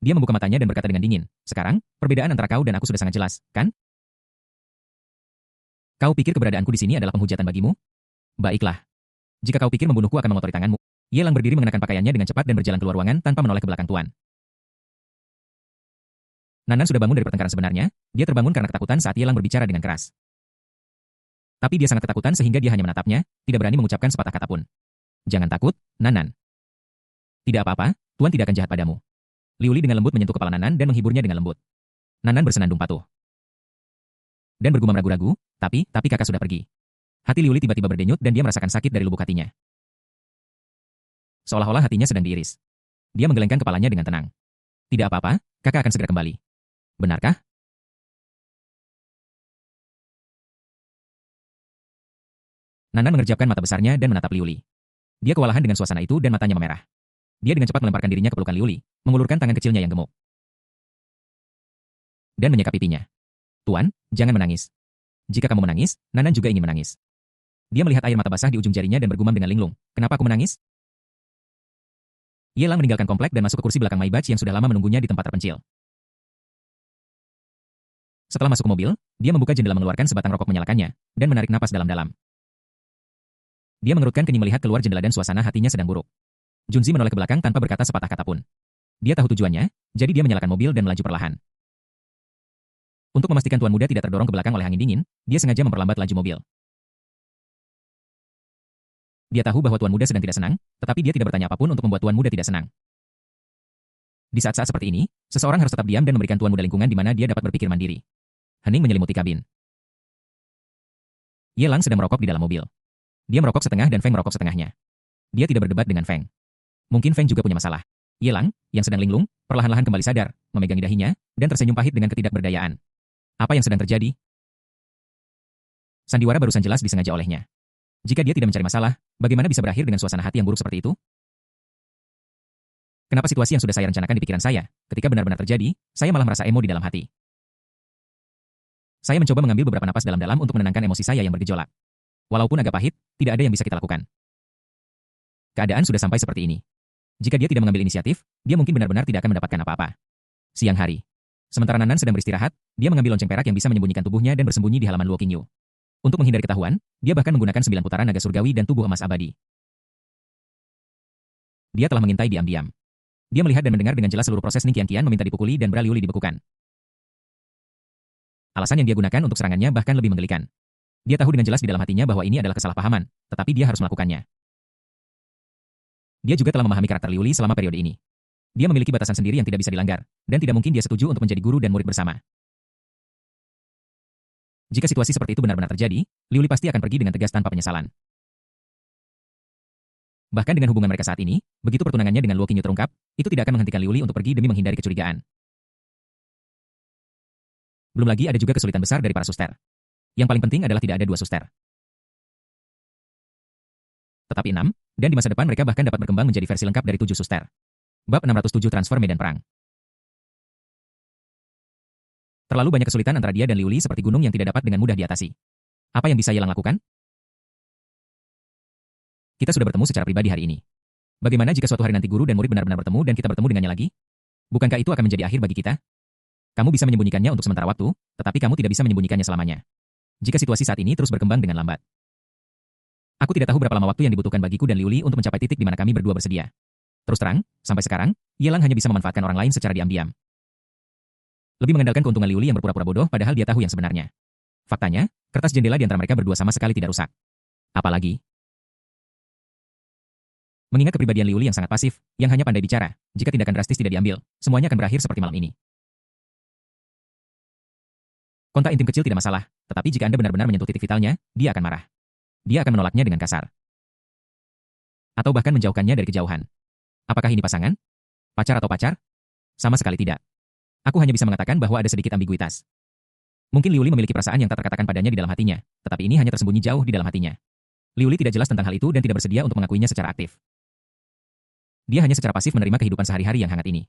Dia membuka matanya dan berkata dengan dingin, sekarang, perbedaan antara kau dan aku sudah sangat jelas, kan? Kau pikir keberadaanku di sini adalah penghujatan bagimu? Baiklah. Jika kau pikir membunuhku akan mengotori tanganmu. Yelang berdiri mengenakan pakaiannya dengan cepat dan berjalan keluar ruangan tanpa menoleh ke belakang tuan. Nanan sudah bangun dari pertengkaran sebenarnya, dia terbangun karena ketakutan saat Yelang berbicara dengan keras. Tapi dia sangat ketakutan sehingga dia hanya menatapnya, tidak berani mengucapkan sepatah kata pun. Jangan takut, Nanan. Tidak apa-apa, tuan tidak akan jahat padamu. Liuli dengan lembut menyentuh kepala Nanan dan menghiburnya dengan lembut. Nanan bersenandung patuh. Dan bergumam ragu-ragu, tapi kakak sudah pergi. Hati Liuli tiba-tiba berdenyut dan dia merasakan sakit dari lubuk hatinya. Seolah-olah hatinya sedang diiris. Dia menggelengkan kepalanya dengan tenang. Tidak apa-apa, kakak akan segera kembali. Benarkah? Nanan mengerjapkan mata besarnya dan menatap Liuli. Dia kewalahan dengan suasana itu dan matanya memerah. Dia dengan cepat melemparkan dirinya ke pelukan Liuli, mengulurkan tangan kecilnya yang gemuk. Dan menyekap pipinya. Tuan, jangan menangis. Jika kamu menangis, Nanan juga ingin menangis. Dia melihat air mata basah di ujung jarinya dan bergumam dengan linglung. Kenapa aku menangis? Yelang meninggalkan komplek dan masuk ke kursi belakang Maibach yang sudah lama menunggunya di tempat terpencil. Setelah masuk ke mobil, dia membuka jendela mengeluarkan sebatang rokok menyalakannya, dan menarik napas dalam-dalam. Dia mengerutkan kening melihat keluar jendela dan suasana hatinya sedang buruk. Junzi menoleh ke belakang tanpa berkata sepatah kata pun. Dia tahu tujuannya, jadi dia menyalakan mobil dan melaju perlahan. Untuk memastikan tuan muda tidak terdorong ke belakang oleh angin dingin, dia sengaja memperlambat laju mobil. Dia tahu bahwa tuan muda sedang tidak senang, tetapi dia tidak bertanya apapun untuk membuat tuan muda tidak senang. Di saat-saat seperti ini, seseorang harus tetap diam dan memberikan tuan muda lingkungan di mana dia dapat berpikir mandiri. Hening menyelimuti kabin. Ye Lang sedang merokok di dalam mobil. Dia merokok setengah dan Feng merokok setengahnya. Dia tidak berdebat dengan Feng. Mungkin Feng juga punya masalah. Ye Lang, yang sedang linglung, perlahan-lahan kembali sadar, memegangi dahinya, dan tersenyum pahit dengan ketidakberdayaan. Apa yang sedang terjadi? Sandiwara barusan jelas disengaja olehnya. Jika dia tidak mencari masalah, bagaimana bisa berakhir dengan suasana hati yang buruk seperti itu? Kenapa situasi yang sudah saya rencanakan di pikiran saya, ketika benar-benar terjadi, saya malah merasa emo di dalam hati. Saya mencoba mengambil beberapa napas dalam-dalam untuk menenangkan emosi saya yang bergejolak. Walaupun agak pahit, tidak ada yang bisa kita lakukan. Keadaan sudah sampai seperti ini. Jika dia tidak mengambil inisiatif, dia mungkin benar-benar tidak akan mendapatkan apa-apa. Siang hari. Sementara Nanan sedang beristirahat, dia mengambil lonceng perak yang bisa menyembunyikan tubuhnya dan bersembunyi di halaman Luo Qingyu. Untuk menghindari ketahuan, dia bahkan menggunakan 9 putaran naga surgawi dan tubuh emas abadi. Dia telah mengintai diam-diam. Dia melihat dan mendengar dengan jelas seluruh proses Ning Qianqian meminta dipukuli dan Bra Liuli dibekukan. Alasan yang dia gunakan untuk serangannya bahkan lebih menggelikan. Dia tahu dengan jelas di dalam hatinya bahwa ini adalah kesalahpahaman, tetapi dia harus melakukannya. Dia juga telah memahami karakter Liuli selama periode ini. Dia memiliki batasan sendiri yang tidak bisa dilanggar, dan tidak mungkin dia setuju untuk menjadi guru dan murid bersama. Jika situasi seperti itu benar-benar terjadi, Liuli pasti akan pergi dengan tegas tanpa penyesalan. Bahkan dengan hubungan mereka saat ini, begitu pertunangannya dengan Luo Qingyu terungkap, itu tidak akan menghentikan Liuli untuk pergi demi menghindari kecurigaan. Belum lagi ada juga kesulitan besar dari para suster. Yang paling penting adalah tidak ada 2 suster. Tetapi 6, dan di masa depan mereka bahkan dapat berkembang menjadi versi lengkap dari 7 suster. Bab 607 Transfer Medan Perang. Terlalu banyak kesulitan antara dia dan Liuli seperti gunung yang tidak dapat dengan mudah diatasi. Apa yang bisa Ye Lang lakukan? Kita sudah bertemu secara pribadi hari ini. Bagaimana jika suatu hari nanti guru dan murid benar-benar bertemu dan kita bertemu dengannya lagi? Bukankah itu akan menjadi akhir bagi kita? Kamu bisa menyembunyikannya untuk sementara waktu, tetapi kamu tidak bisa menyembunyikannya selamanya. Jika situasi saat ini terus berkembang dengan lambat. Aku tidak tahu berapa lama waktu yang dibutuhkan bagiku dan Liuli untuk mencapai titik di mana kami berdua bersedia. Terus terang, sampai sekarang, Ye Lang hanya bisa memanfaatkan orang lain secara diam-diam. Lebih mengandalkan keuntungan Liuli yang berpura-pura bodoh padahal dia tahu yang sebenarnya. Faktanya, kertas jendela di antara mereka berdua sama sekali tidak rusak. Apalagi, mengingat kepribadian Liuli yang sangat pasif, yang hanya pandai bicara, jika tindakan drastis tidak diambil, semuanya akan berakhir seperti malam ini. Kontak intim kecil tidak masalah, tetapi jika Anda benar-benar menyentuh titik vitalnya, dia akan marah. Dia akan menolaknya dengan kasar. Atau bahkan menjauhkannya dari kejauhan. Apakah ini pasangan? Pacar atau pacar? Sama sekali tidak. Aku hanya bisa mengatakan bahwa ada sedikit ambiguitas. Mungkin Liuli memiliki perasaan yang tak terkatakan padanya di dalam hatinya, tetapi ini hanya tersembunyi jauh di dalam hatinya. Liuli tidak jelas tentang hal itu dan tidak bersedia untuk mengakuinya secara aktif. Dia hanya secara pasif menerima kehidupan sehari-hari yang hangat ini.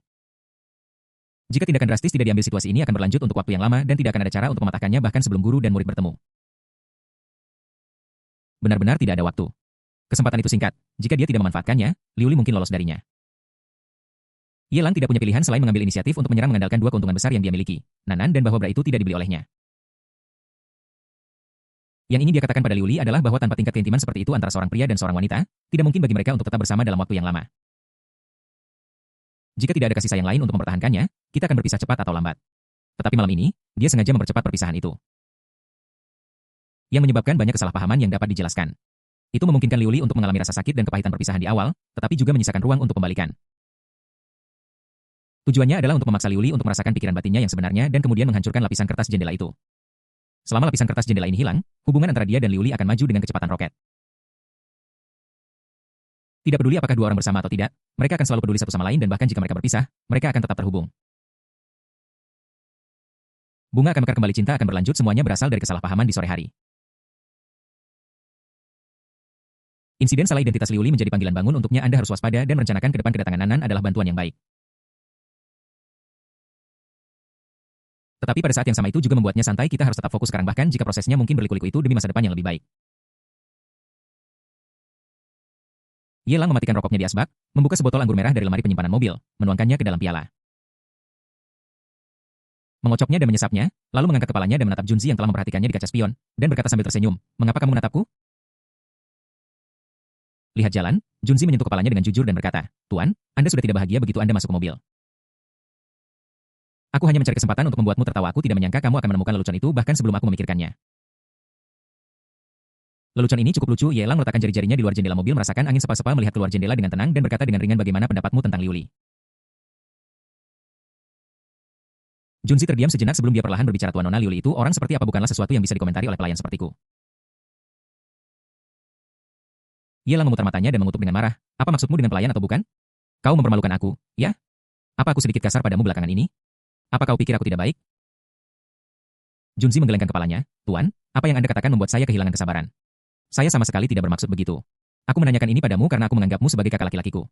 Jika tindakan drastis tidak diambil, situasi ini akan berlanjut untuk waktu yang lama dan tidak akan ada cara untuk mematahkannya bahkan sebelum guru dan murid bertemu. Benar-benar tidak ada waktu. Kesempatan itu singkat. Jika dia tidak memanfaatkannya, Liuli mungkin lolos darinya. Ye Lang tidak punya pilihan selain mengambil inisiatif untuk menyerang mengandalkan 2 keuntungan besar yang dia miliki, Nanan dan bahwa Bra itu tidak dibeli olehnya. Yang ingin dia katakan pada Liuli adalah bahwa tanpa tingkat keintiman seperti itu antara seorang pria dan seorang wanita, tidak mungkin bagi mereka untuk tetap bersama dalam waktu yang lama. Jika tidak ada kasih sayang lain untuk mempertahankannya, kita akan berpisah cepat atau lambat. Tetapi malam ini, dia sengaja mempercepat perpisahan itu. Yang menyebabkan banyak kesalahpahaman yang dapat dijelaskan. Itu memungkinkan Liuli untuk mengalami rasa sakit dan kepahitan perpisahan di awal, tetapi juga menyisakan ruang untuk pembalikan. Tujuannya adalah untuk memaksa Liuli untuk merasakan pikiran batinnya yang sebenarnya dan kemudian menghancurkan lapisan kertas jendela itu. Selama lapisan kertas jendela ini hilang, hubungan antara dia dan Liuli akan maju dengan kecepatan roket. Tidak peduli apakah 2 orang bersama atau tidak, mereka akan selalu peduli satu sama lain dan bahkan jika mereka berpisah, mereka akan tetap terhubung. Bunga akan mekar kembali, cinta akan berlanjut, semuanya berasal dari kesalahpahaman di sore hari. Insiden salah identitas Liuli menjadi panggilan bangun untuknya. Anda harus waspada dan merencanakan ke depan. Kedatangan Nanan adalah bantuan yang baik. Tetapi pada saat yang sama itu juga membuatnya santai. Kita harus tetap fokus sekarang bahkan jika prosesnya mungkin berliku-liku itu demi masa depan yang lebih baik. Ye Lang mematikan rokoknya di asbak, membuka sebotol anggur merah dari lemari penyimpanan mobil, menuangkannya ke dalam piala. Mengocoknya dan menyesapnya, lalu mengangkat kepalanya dan menatap Junzi yang telah memperhatikannya di kaca spion, dan berkata sambil tersenyum, "Mengapa kamu menatapku?" Lihat jalan, Junzi menyentuh kepalanya dengan jujur dan berkata, "Tuan, Anda sudah tidak bahagia begitu Anda masuk ke mobil." Aku hanya mencari kesempatan untuk membuatmu tertawa. Aku tidak menyangka kamu akan menemukan lelucon itu bahkan sebelum aku memikirkannya. Lelucon ini cukup lucu. Yelang meletakkan jari-jarinya di luar jendela mobil, merasakan angin sepa-sepa, melihat keluar jendela dengan tenang dan berkata dengan ringan, bagaimana pendapatmu tentang Liuli? Junzi terdiam sejenak sebelum dia perlahan berbicara, Tuan Nona, Liuli itu orang seperti apa? Bukanlah sesuatu yang bisa dikomentari oleh pelayan sepertiku. Yelang memutar matanya dan mengutuk dengan marah. Apa maksudmu dengan pelayan atau bukan? Kau mempermalukan aku, ya? Apa aku sedikit kasar padamu belakangan ini? Apa kau pikir aku tidak baik? Junzi menggelengkan kepalanya. Tuan, apa yang Anda katakan membuat saya kehilangan kesabaran. Saya sama sekali tidak bermaksud begitu. Aku menanyakan ini padamu karena aku menganggapmu sebagai kakak laki-lakiku.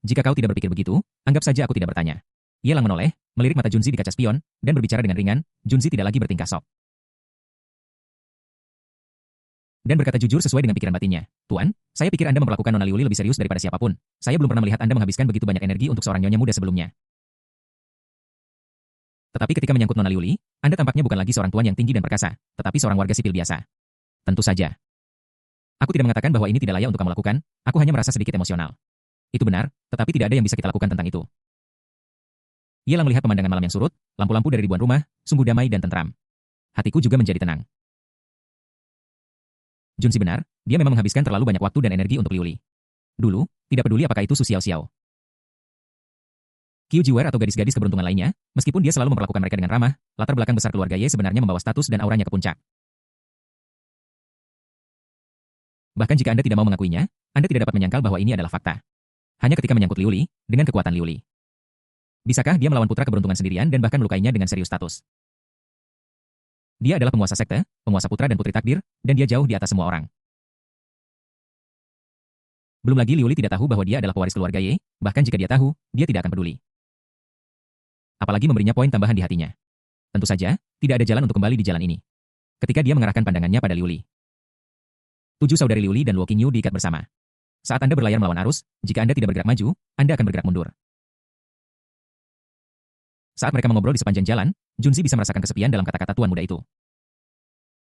Jika kau tidak berpikir begitu, anggap saja aku tidak bertanya. Yelang menoleh, melirik mata Junzi di kaca spion, dan berbicara dengan ringan. Junzi tidak lagi bertingkah sok. Dan berkata jujur sesuai dengan pikiran batinnya. Tuan, saya pikir Anda memperlakukan Nona Liuli lebih serius daripada siapapun. Saya belum pernah melihat Anda menghabiskan begitu banyak energi untuk seorang nyonya muda sebelumnya. Tetapi ketika menyangkut Nona Liuli, Anda tampaknya bukan lagi seorang tuan yang tinggi dan perkasa, tetapi seorang warga sipil biasa. Tentu saja. Aku tidak mengatakan bahwa ini tidak layak untuk kamu lakukan, aku hanya merasa sedikit emosional. Itu benar, tetapi tidak ada yang bisa kita lakukan tentang itu. Yelang melihat pemandangan malam yang surut, lampu-lampu dari ribuan rumah, sungguh damai dan tentram. Hatiku juga menjadi tenang. Junzi benar, dia memang menghabiskan terlalu banyak waktu dan energi untuk Liuli. Dulu, tidak peduli apakah itu Su Xiao-xiao, Qiu Jiwer atau gadis-gadis keberuntungan lainnya, meskipun dia selalu memperlakukan mereka dengan ramah, latar belakang besar keluarga Ye sebenarnya membawa status dan auranya ke puncak. Bahkan jika Anda tidak mau mengakuinya, Anda tidak dapat menyangkal bahwa ini adalah fakta. Hanya ketika menyangkut Liuli, dengan kekuatan Liuli. Bisakah dia melawan putra keberuntungan sendirian dan bahkan melukainya dengan serius status? Dia adalah penguasa sekte, penguasa putra dan putri takdir, dan dia jauh di atas semua orang. Belum lagi Liuli tidak tahu bahwa dia adalah pewaris keluarga Ye, bahkan jika dia tahu, dia tidak akan peduli. Apalagi memberinya poin tambahan di hatinya. Tentu saja, tidak ada jalan untuk kembali di jalan ini. Ketika dia mengarahkan pandangannya pada Liuli. 7 saudari Liuli dan Luo Qingyu diikat bersama. Saat Anda berlayar melawan arus, jika Anda tidak bergerak maju, Anda akan bergerak mundur. Saat mereka mengobrol di sepanjang jalan, Junzi bisa merasakan kesepian dalam kata-kata tuan muda itu.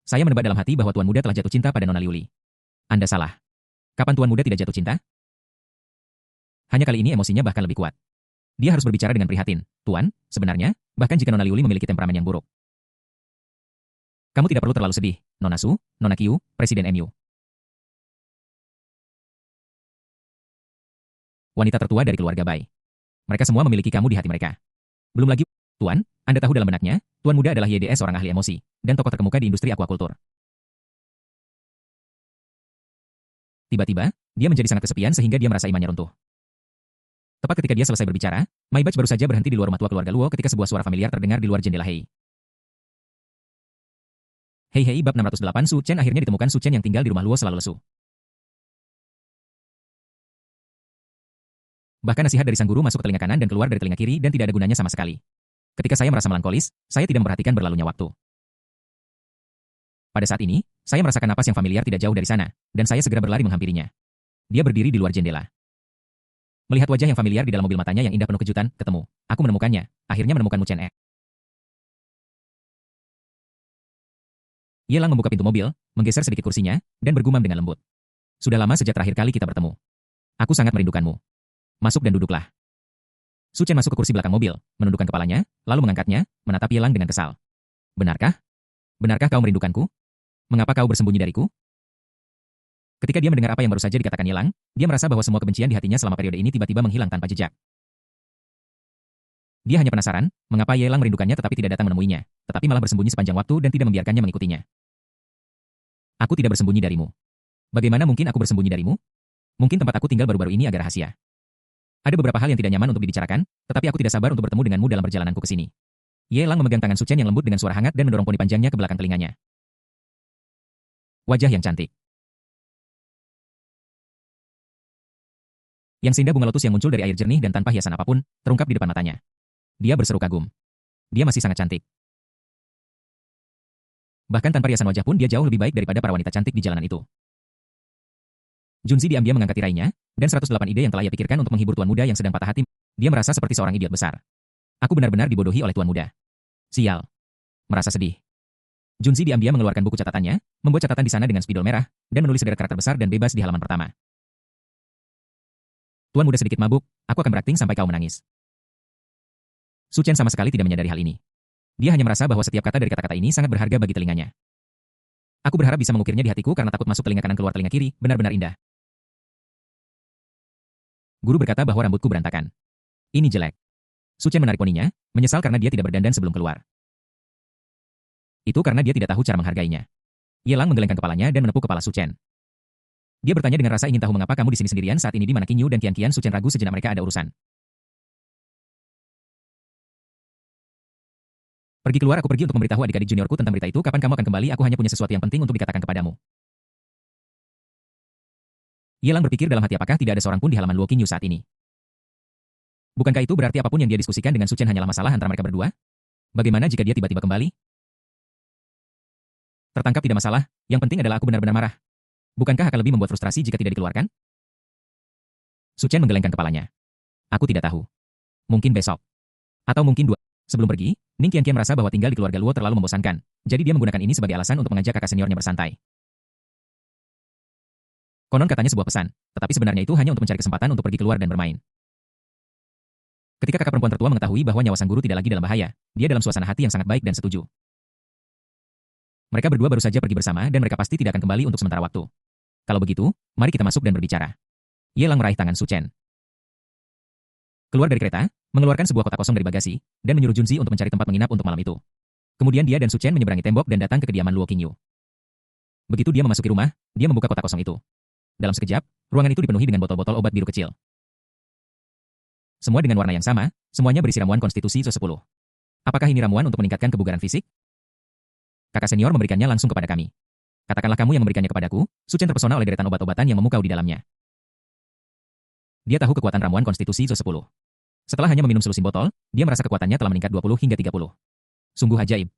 Saya menebak dalam hati bahwa tuan muda telah jatuh cinta pada Nona Liuli. Anda salah. Kapan tuan muda tidak jatuh cinta? Hanya kali ini emosinya bahkan lebih kuat. Dia harus berbicara dengan prihatin. Tuan, sebenarnya, bahkan jika Nona Liuli memiliki temperamen yang buruk. Kamu tidak perlu terlalu sedih, Nona Su, Nona Qiu, Presiden MU. Wanita tertua dari keluarga Bai. Mereka semua memiliki kamu di hati mereka. Belum lagi, Tuan, Anda tahu dalam benaknya, Tuan muda adalah YDS seorang ahli emosi, dan tokoh terkemuka di industri aquakultur. Tiba-tiba, dia menjadi sangat kesepian sehingga dia merasa imannya runtuh. Tepat ketika dia selesai berbicara, Maibach baru saja berhenti di luar rumah tua keluarga Luo ketika sebuah suara familiar terdengar di luar jendela Hei. Hei bab 608 Su Chen. Akhirnya ditemukan Su Chen yang tinggal di rumah Luo selalu lesu. Bahkan nasihat dari sang guru masuk ke telinga kanan dan keluar dari telinga kiri dan tidak ada gunanya sama sekali. Ketika saya merasa melankolis, saya tidak memperhatikan berlalunya waktu. Pada saat ini, saya merasakan napas yang familiar tidak jauh dari sana, dan saya segera berlari menghampirinya. Dia berdiri di luar jendela. Melihat wajah yang familiar di dalam mobil, matanya yang indah penuh kejutan, ketemu. Aku menemukannya, akhirnya menemukan Mu Chen. Yelang membuka pintu mobil, menggeser sedikit kursinya, dan bergumam dengan lembut. Sudah lama sejak terakhir kali kita bertemu. Aku sangat merindukanmu. Masuk dan duduklah. Su Chen masuk ke kursi belakang mobil, menundukkan kepalanya, lalu mengangkatnya, menatap Yelang dengan kesal. Benarkah? Benarkah kau merindukanku? Mengapa kau bersembunyi dariku? Ketika dia mendengar apa yang baru saja dikatakan Yelang, dia merasa bahwa semua kebencian di hatinya selama periode ini tiba-tiba menghilang tanpa jejak. Dia hanya penasaran, mengapa Yelang merindukannya tetapi tidak datang menemuinya, tetapi malah bersembunyi sepanjang waktu dan tidak membiarkannya mengikutinya. Aku tidak bersembunyi darimu. Bagaimana mungkin aku bersembunyi darimu? Mungkin tempat aku tinggal baru-baru ini agak rahasia. Ada beberapa hal yang tidak nyaman untuk dibicarakan, tetapi aku tidak sabar untuk bertemu denganmu dalam perjalananku ke sini. Yelang memegang tangan Su Chen yang lembut dengan suara hangat dan mendorong poni panjangnya ke belakang telinganya. Wajah yang cantik. Yang seindah bunga lotus yang muncul dari air jernih dan tanpa hiasan apapun, terungkap di depan matanya. Dia berseru kagum. Dia masih sangat cantik. Bahkan tanpa riasan wajah pun dia jauh lebih baik daripada para wanita cantik di jalanan itu. Junzi diam-diam mengangkat tirainya, dan 108 ide yang telah ia pikirkan untuk menghibur tuan muda yang sedang patah hati. Dia merasa seperti seorang idiot besar. Aku benar-benar dibodohi oleh tuan muda. Sial. Merasa sedih. Junzi diam-diam mengeluarkan buku catatannya, membuat catatan di sana dengan spidol merah, dan menulis sederet karakter besar dan bebas di halaman pertama. Tuan muda sedikit mabuk, aku akan berakting sampai kau menangis. Su Chen sama sekali tidak menyadari hal ini. Dia hanya merasa bahwa setiap kata dari kata-kata ini sangat berharga bagi telinganya. Aku berharap bisa mengukirnya di hatiku karena takut masuk telinga kanan keluar telinga kiri, benar-benar indah. Guru berkata bahwa rambutku berantakan. Ini jelek. Su Chen menarik poninya, menyesal karena dia tidak berdandan sebelum keluar. Itu karena dia tidak tahu cara menghargainya. Ye Lang menggelengkan kepalanya dan menepuk kepala Su Chen. Dia bertanya dengan rasa ingin tahu mengapa kamu di sini sendirian saat ini di mana Qin Yu dan Qian Qian. Su Chen ragu sejenak mereka ada urusan. Pergi keluar, aku pergi untuk memberitahu adik-adik juniorku tentang berita itu. Kapan kamu akan kembali? Aku hanya punya sesuatu yang penting untuk dikatakan kepadamu. Ye Lang berpikir dalam hati apakah tidak ada seorang pun di halaman Luo Qin Yu saat ini. Bukankah itu berarti apapun yang dia diskusikan dengan Su Chen hanyalah masalah antara mereka berdua? Bagaimana jika dia tiba-tiba kembali? Tertangkap tidak masalah, yang penting adalah aku benar-benar marah. Bukankah akan lebih membuat frustrasi jika tidak dikeluarkan? Su Chen menggelengkan kepalanya. Aku tidak tahu. Mungkin besok. Atau mungkin 2. Sebelum pergi, Ning Qian Qian merasa bahwa tinggal di keluarga Luo terlalu membosankan. Jadi dia menggunakan ini sebagai alasan untuk mengajak kakak seniornya bersantai. Konon katanya sebuah pesan, tetapi sebenarnya itu hanya untuk mencari kesempatan untuk pergi keluar dan bermain. Ketika kakak perempuan tertua mengetahui bahwa nyawa sang guru tidak lagi dalam bahaya, dia dalam suasana hati yang sangat baik dan setuju. Mereka berdua baru saja pergi bersama dan mereka pasti tidak akan kembali untuk sementara waktu. Kalau begitu, mari kita masuk dan berbicara. Ye Lang meraih tangan Su Chen. Keluar dari kereta, mengeluarkan sebuah kotak kosong dari bagasi, dan menyuruh Junzi untuk mencari tempat menginap untuk malam itu. Kemudian dia dan Su Chen menyeberangi tembok dan datang ke kediaman Luo Qin Yu. Begitu dia memasuki rumah, dia membuka kotak kosong itu. Dalam sekejap, ruangan itu dipenuhi dengan botol-botol obat biru kecil. Semua dengan warna yang sama, semuanya berisi ramuan konstitusi ke-10. Apakah ini ramuan untuk meningkatkan kebugaran fisik? Kakak senior memberikannya langsung kepada kami. Katakanlah kamu yang memberikannya kepadaku. Su Chen terpesona oleh deretan obat-obatan yang memukau di dalamnya. Dia tahu kekuatan ramuan konstitusi ke-10. Setelah hanya meminum selusin botol, dia merasa kekuatannya telah meningkat 20 hingga 30. Sungguh ajaib.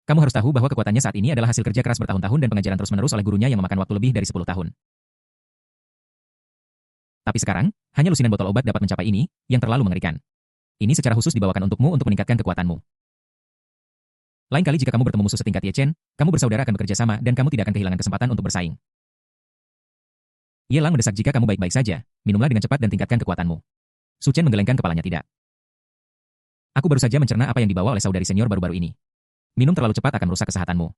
Kamu harus tahu bahwa kekuatannya saat ini adalah hasil kerja keras bertahun-tahun dan pengajaran terus-menerus oleh gurunya yang memakan waktu lebih dari 10 tahun. Tapi sekarang, hanya lusinan botol obat dapat mencapai ini, yang terlalu mengerikan. Ini secara khusus dibawakan untukmu untuk meningkatkan kekuatanmu. Lain kali jika kamu bertemu musuh setingkat Ye Chen, kamu bersaudara akan bekerja sama dan kamu tidak akan kehilangan kesempatan untuk bersaing. Ye Lang mendesak jika kamu baik-baik saja, minumlah dengan cepat dan tingkatkan kekuatanmu. Su Chen menggelengkan kepalanya tidak. Aku baru saja mencerna apa yang dibawa oleh saudari senior baru-baru ini. Minum terlalu cepat akan merusak kesehatanmu.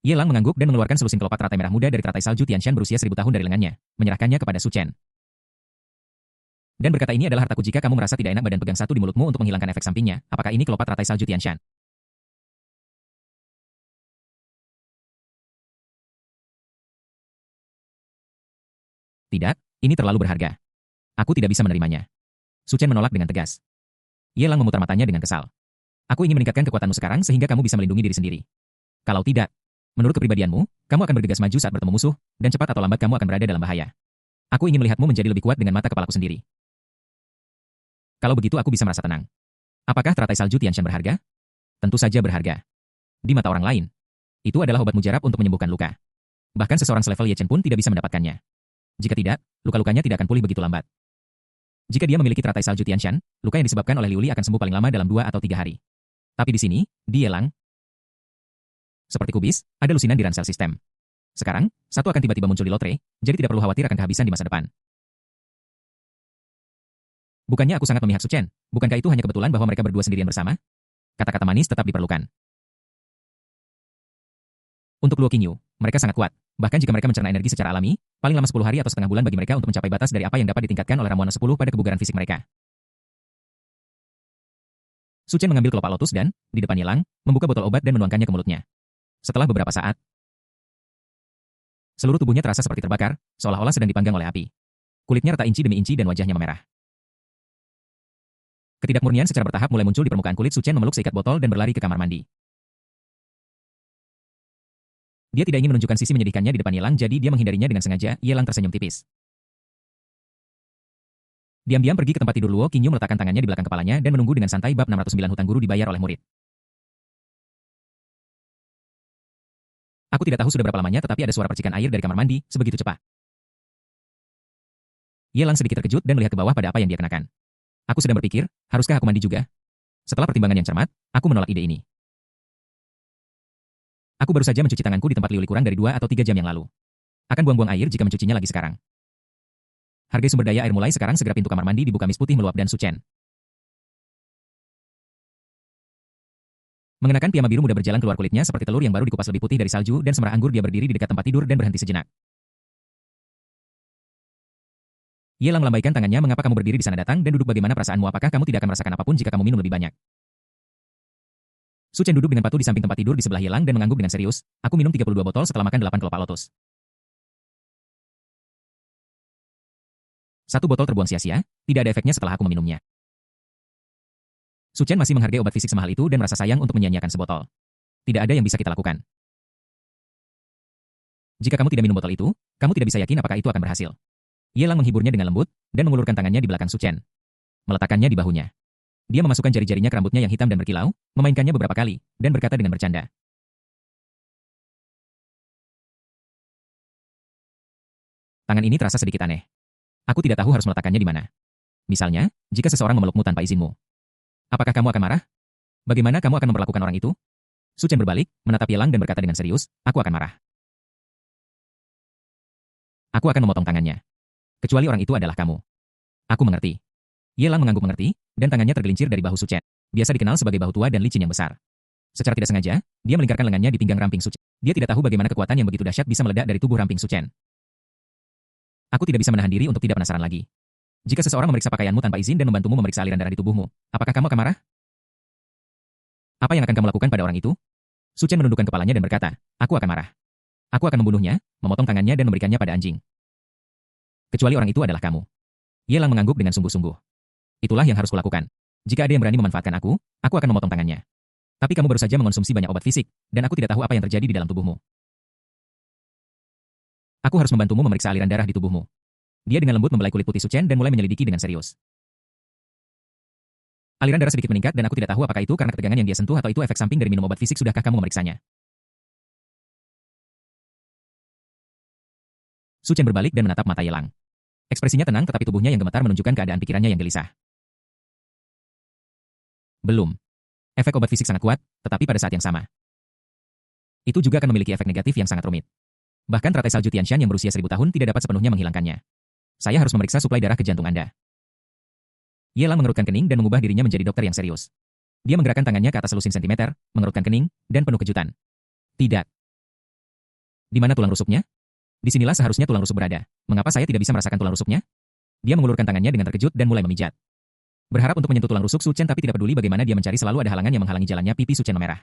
Ye Lang mengangguk dan mengeluarkan selusin kelopak teratai merah muda dari teratai salju Tianshan berusia 1000 tahun dari lengannya, menyerahkannya kepada Su Chen. Dan berkata ini adalah hartaku jika kamu merasa tidak enak badan pegang satu di mulutmu untuk menghilangkan efek sampingnya, apakah ini kelopak teratai salju Tianshan? Tidak, ini terlalu berharga. Aku tidak bisa menerimanya. Su Chen menolak dengan tegas. Ye Lang memutar matanya dengan kesal. Aku ingin meningkatkan kekuatanmu sekarang sehingga kamu bisa melindungi diri sendiri. Kalau tidak, menurut kepribadianmu, kamu akan bergegas maju saat bertemu musuh, dan cepat atau lambat kamu akan berada dalam bahaya. Aku ingin melihatmu menjadi lebih kuat dengan mata kepalaku sendiri. Kalau begitu aku bisa merasa tenang. Apakah teratai salju Tianshan berharga? Tentu saja berharga. Di mata orang lain, itu adalah obat mujarab untuk menyembuhkan luka. Bahkan seseorang selevel Ye Chen pun tidak bisa mendapatkannya. Jika tidak, luka-lukanya tidak akan pulih begitu lambat. Jika dia memiliki teratai salju Tianshan, luka yang disebabkan oleh Liu Li akan sembuh paling lama dalam 2 atau 3 hari. Tapi di sini, di Ye Lang, seperti kubis, ada lusinan di ransel sistem. Sekarang, satu akan tiba-tiba muncul di lotre, jadi tidak perlu khawatir akan kehabisan di masa depan. Bukannya aku sangat memihak Su Chen, bukankah itu hanya kebetulan bahwa mereka berdua sendirian bersama? Kata-kata manis tetap diperlukan. Untuk Luo Qin Yu, mereka sangat kuat. Bahkan jika mereka mencerna energi secara alami, paling lama 10 hari atau setengah bulan bagi mereka untuk mencapai batas dari apa yang dapat ditingkatkan oleh ramuan 10 pada kebugaran fisik mereka. Su Chen mengambil kelopak lotus dan, di depan Ye Lang, membuka botol obat dan menuangkannya ke mulutnya. Setelah beberapa saat, seluruh tubuhnya terasa seperti terbakar, seolah-olah sedang dipanggang oleh api. Kulitnya retak inci demi inci dan wajahnya memerah. Ketidakmurnian secara bertahap mulai muncul di permukaan kulit. Su Chen memeluk seikat botol dan berlari ke kamar mandi. Dia tidak ingin menunjukkan sisi menyedihkannya di depan Ye Lang, jadi dia menghindarinya dengan sengaja. Ye Lang tersenyum tipis. Diam-diam pergi ke tempat tidur Luo Qin Yu, meletakkan tangannya di belakang kepalanya dan menunggu dengan santai. Bab 609 Hutang guru dibayar oleh murid. Aku tidak tahu sudah berapa lamanya, tetapi ada suara percikan air dari kamar mandi, sebegitu cepat. Ye Lang sedikit terkejut dan melihat ke bawah pada apa yang dia kenakan. Aku sedang berpikir, haruskah aku mandi juga? Setelah pertimbangan yang cermat, aku menolak ide ini. Aku baru saja mencuci tanganku di tempat Liu Li kurang dari 2 atau 3 jam yang lalu. Akan buang-buang air jika mencucinya lagi sekarang. Hargai sumber daya air mulai sekarang. Segera pintu kamar mandi dibuka. Mis putih meluap dan Su Chen Mengenakan piyama biru muda berjalan keluar kulitnya seperti telur yang baru dikupas lebih putih dari salju dan semerah anggur dia berdiri di dekat tempat tidur dan berhenti sejenak. Ye Lang melambaikan tangannya, mengapa kamu berdiri di sana, datang dan duduk, bagaimana perasaanmu, apakah kamu tidak akan merasakan apapun jika kamu minum lebih banyak? Su Chen duduk dengan patuh di samping tempat tidur di sebelah Ye Lang dan mengangguk dengan serius, aku minum 32 botol setelah makan 8 kelopak lotus. Satu botol terbuang sia-sia, tidak ada efeknya setelah aku meminumnya. Su Chen masih menghargai obat fisik semahal itu dan merasa sayang untuk menyia-nyiakan sebotol. Tidak ada yang bisa kita lakukan. Jika kamu tidak minum botol itu, kamu tidak bisa yakin apakah itu akan berhasil. Ye Lang menghiburnya dengan lembut, dan mengulurkan tangannya di belakang Su Chen. Meletakkannya di bahunya. Dia memasukkan jari-jarinya ke rambutnya yang hitam dan berkilau, memainkannya beberapa kali, dan berkata dengan bercanda. Tangan ini terasa sedikit aneh. Aku tidak tahu harus meletakkannya di mana. Misalnya, jika seseorang memelukmu tanpa izinmu. Apakah kamu akan marah? Bagaimana kamu akan memperlakukan orang itu? Su Chen berbalik, menatap Ye Lang dan berkata dengan serius, aku akan marah. Aku akan memotong tangannya. Kecuali orang itu adalah kamu. Aku mengerti. Ye Lang mengangguk mengerti, dan tangannya tergelincir dari bahu Su Chen. Biasa dikenal sebagai bahu tua dan licin yang besar. Secara tidak sengaja, dia melingkarkan lengannya di pinggang ramping Su Chen. Dia tidak tahu bagaimana kekuatan yang begitu dahsyat bisa meledak dari tubuh ramping Su Chen. Aku tidak bisa menahan diri untuk tidak penasaran lagi. Jika seseorang memeriksa pakaianmu tanpa izin dan membantumu memeriksa aliran darah di tubuhmu, apakah kamu akan marah? Apa yang akan kamu lakukan pada orang itu? Su Chen menundukkan kepalanya dan berkata, aku akan marah. Aku akan membunuhnya, memotong tangannya dan memberikannya pada anjing. Kecuali orang itu adalah kamu. Ye Lang mengangguk dengan sungguh-sungguh. Itulah yang harus kulakukan. Jika ada yang berani memanfaatkan aku akan memotong tangannya. Tapi kamu baru saja mengonsumsi banyak obat fisik, dan aku tidak tahu apa yang terjadi di dalam tubuhmu. Aku harus membantumu memeriksa aliran darah di tubuhmu. Dia dengan lembut membelai kulit putih Su Chen dan mulai menyelidiki dengan serius. Aliran darah sedikit meningkat dan aku tidak tahu apakah itu karena ketegangan yang dia sentuh atau itu efek samping dari minum obat fisik. Sudahkah kamu memeriksanya? Su Chen berbalik dan menatap mata Ye Lang. Ekspresinya tenang tetapi tubuhnya yang gemetar menunjukkan keadaan pikirannya yang gelisah. Belum. Efek obat fisik sangat kuat, tetapi pada saat yang sama. Itu juga akan memiliki efek negatif yang sangat rumit. Bahkan teratai salju Tianshan yang berusia 1000 tahun tidak dapat sepenuhnya menghilangkannya. Saya harus memeriksa suplai darah ke jantung Anda. Ye Lang mengerutkan kening dan mengubah dirinya menjadi dokter yang serius. Dia menggerakkan tangannya ke atas selusin sentimeter, mengerutkan kening, dan penuh kejutan. Tidak. Di mana tulang rusuknya? Disinilah seharusnya tulang rusuk berada. Mengapa saya tidak bisa merasakan tulang rusuknya? Dia mengulurkan tangannya dengan terkejut dan mulai memijat. Berharap untuk menyentuh tulang rusuk Su Chen tapi tidak peduli bagaimana dia mencari, selalu ada halangan yang menghalangi jalannya. Pipi Su Chen memerah.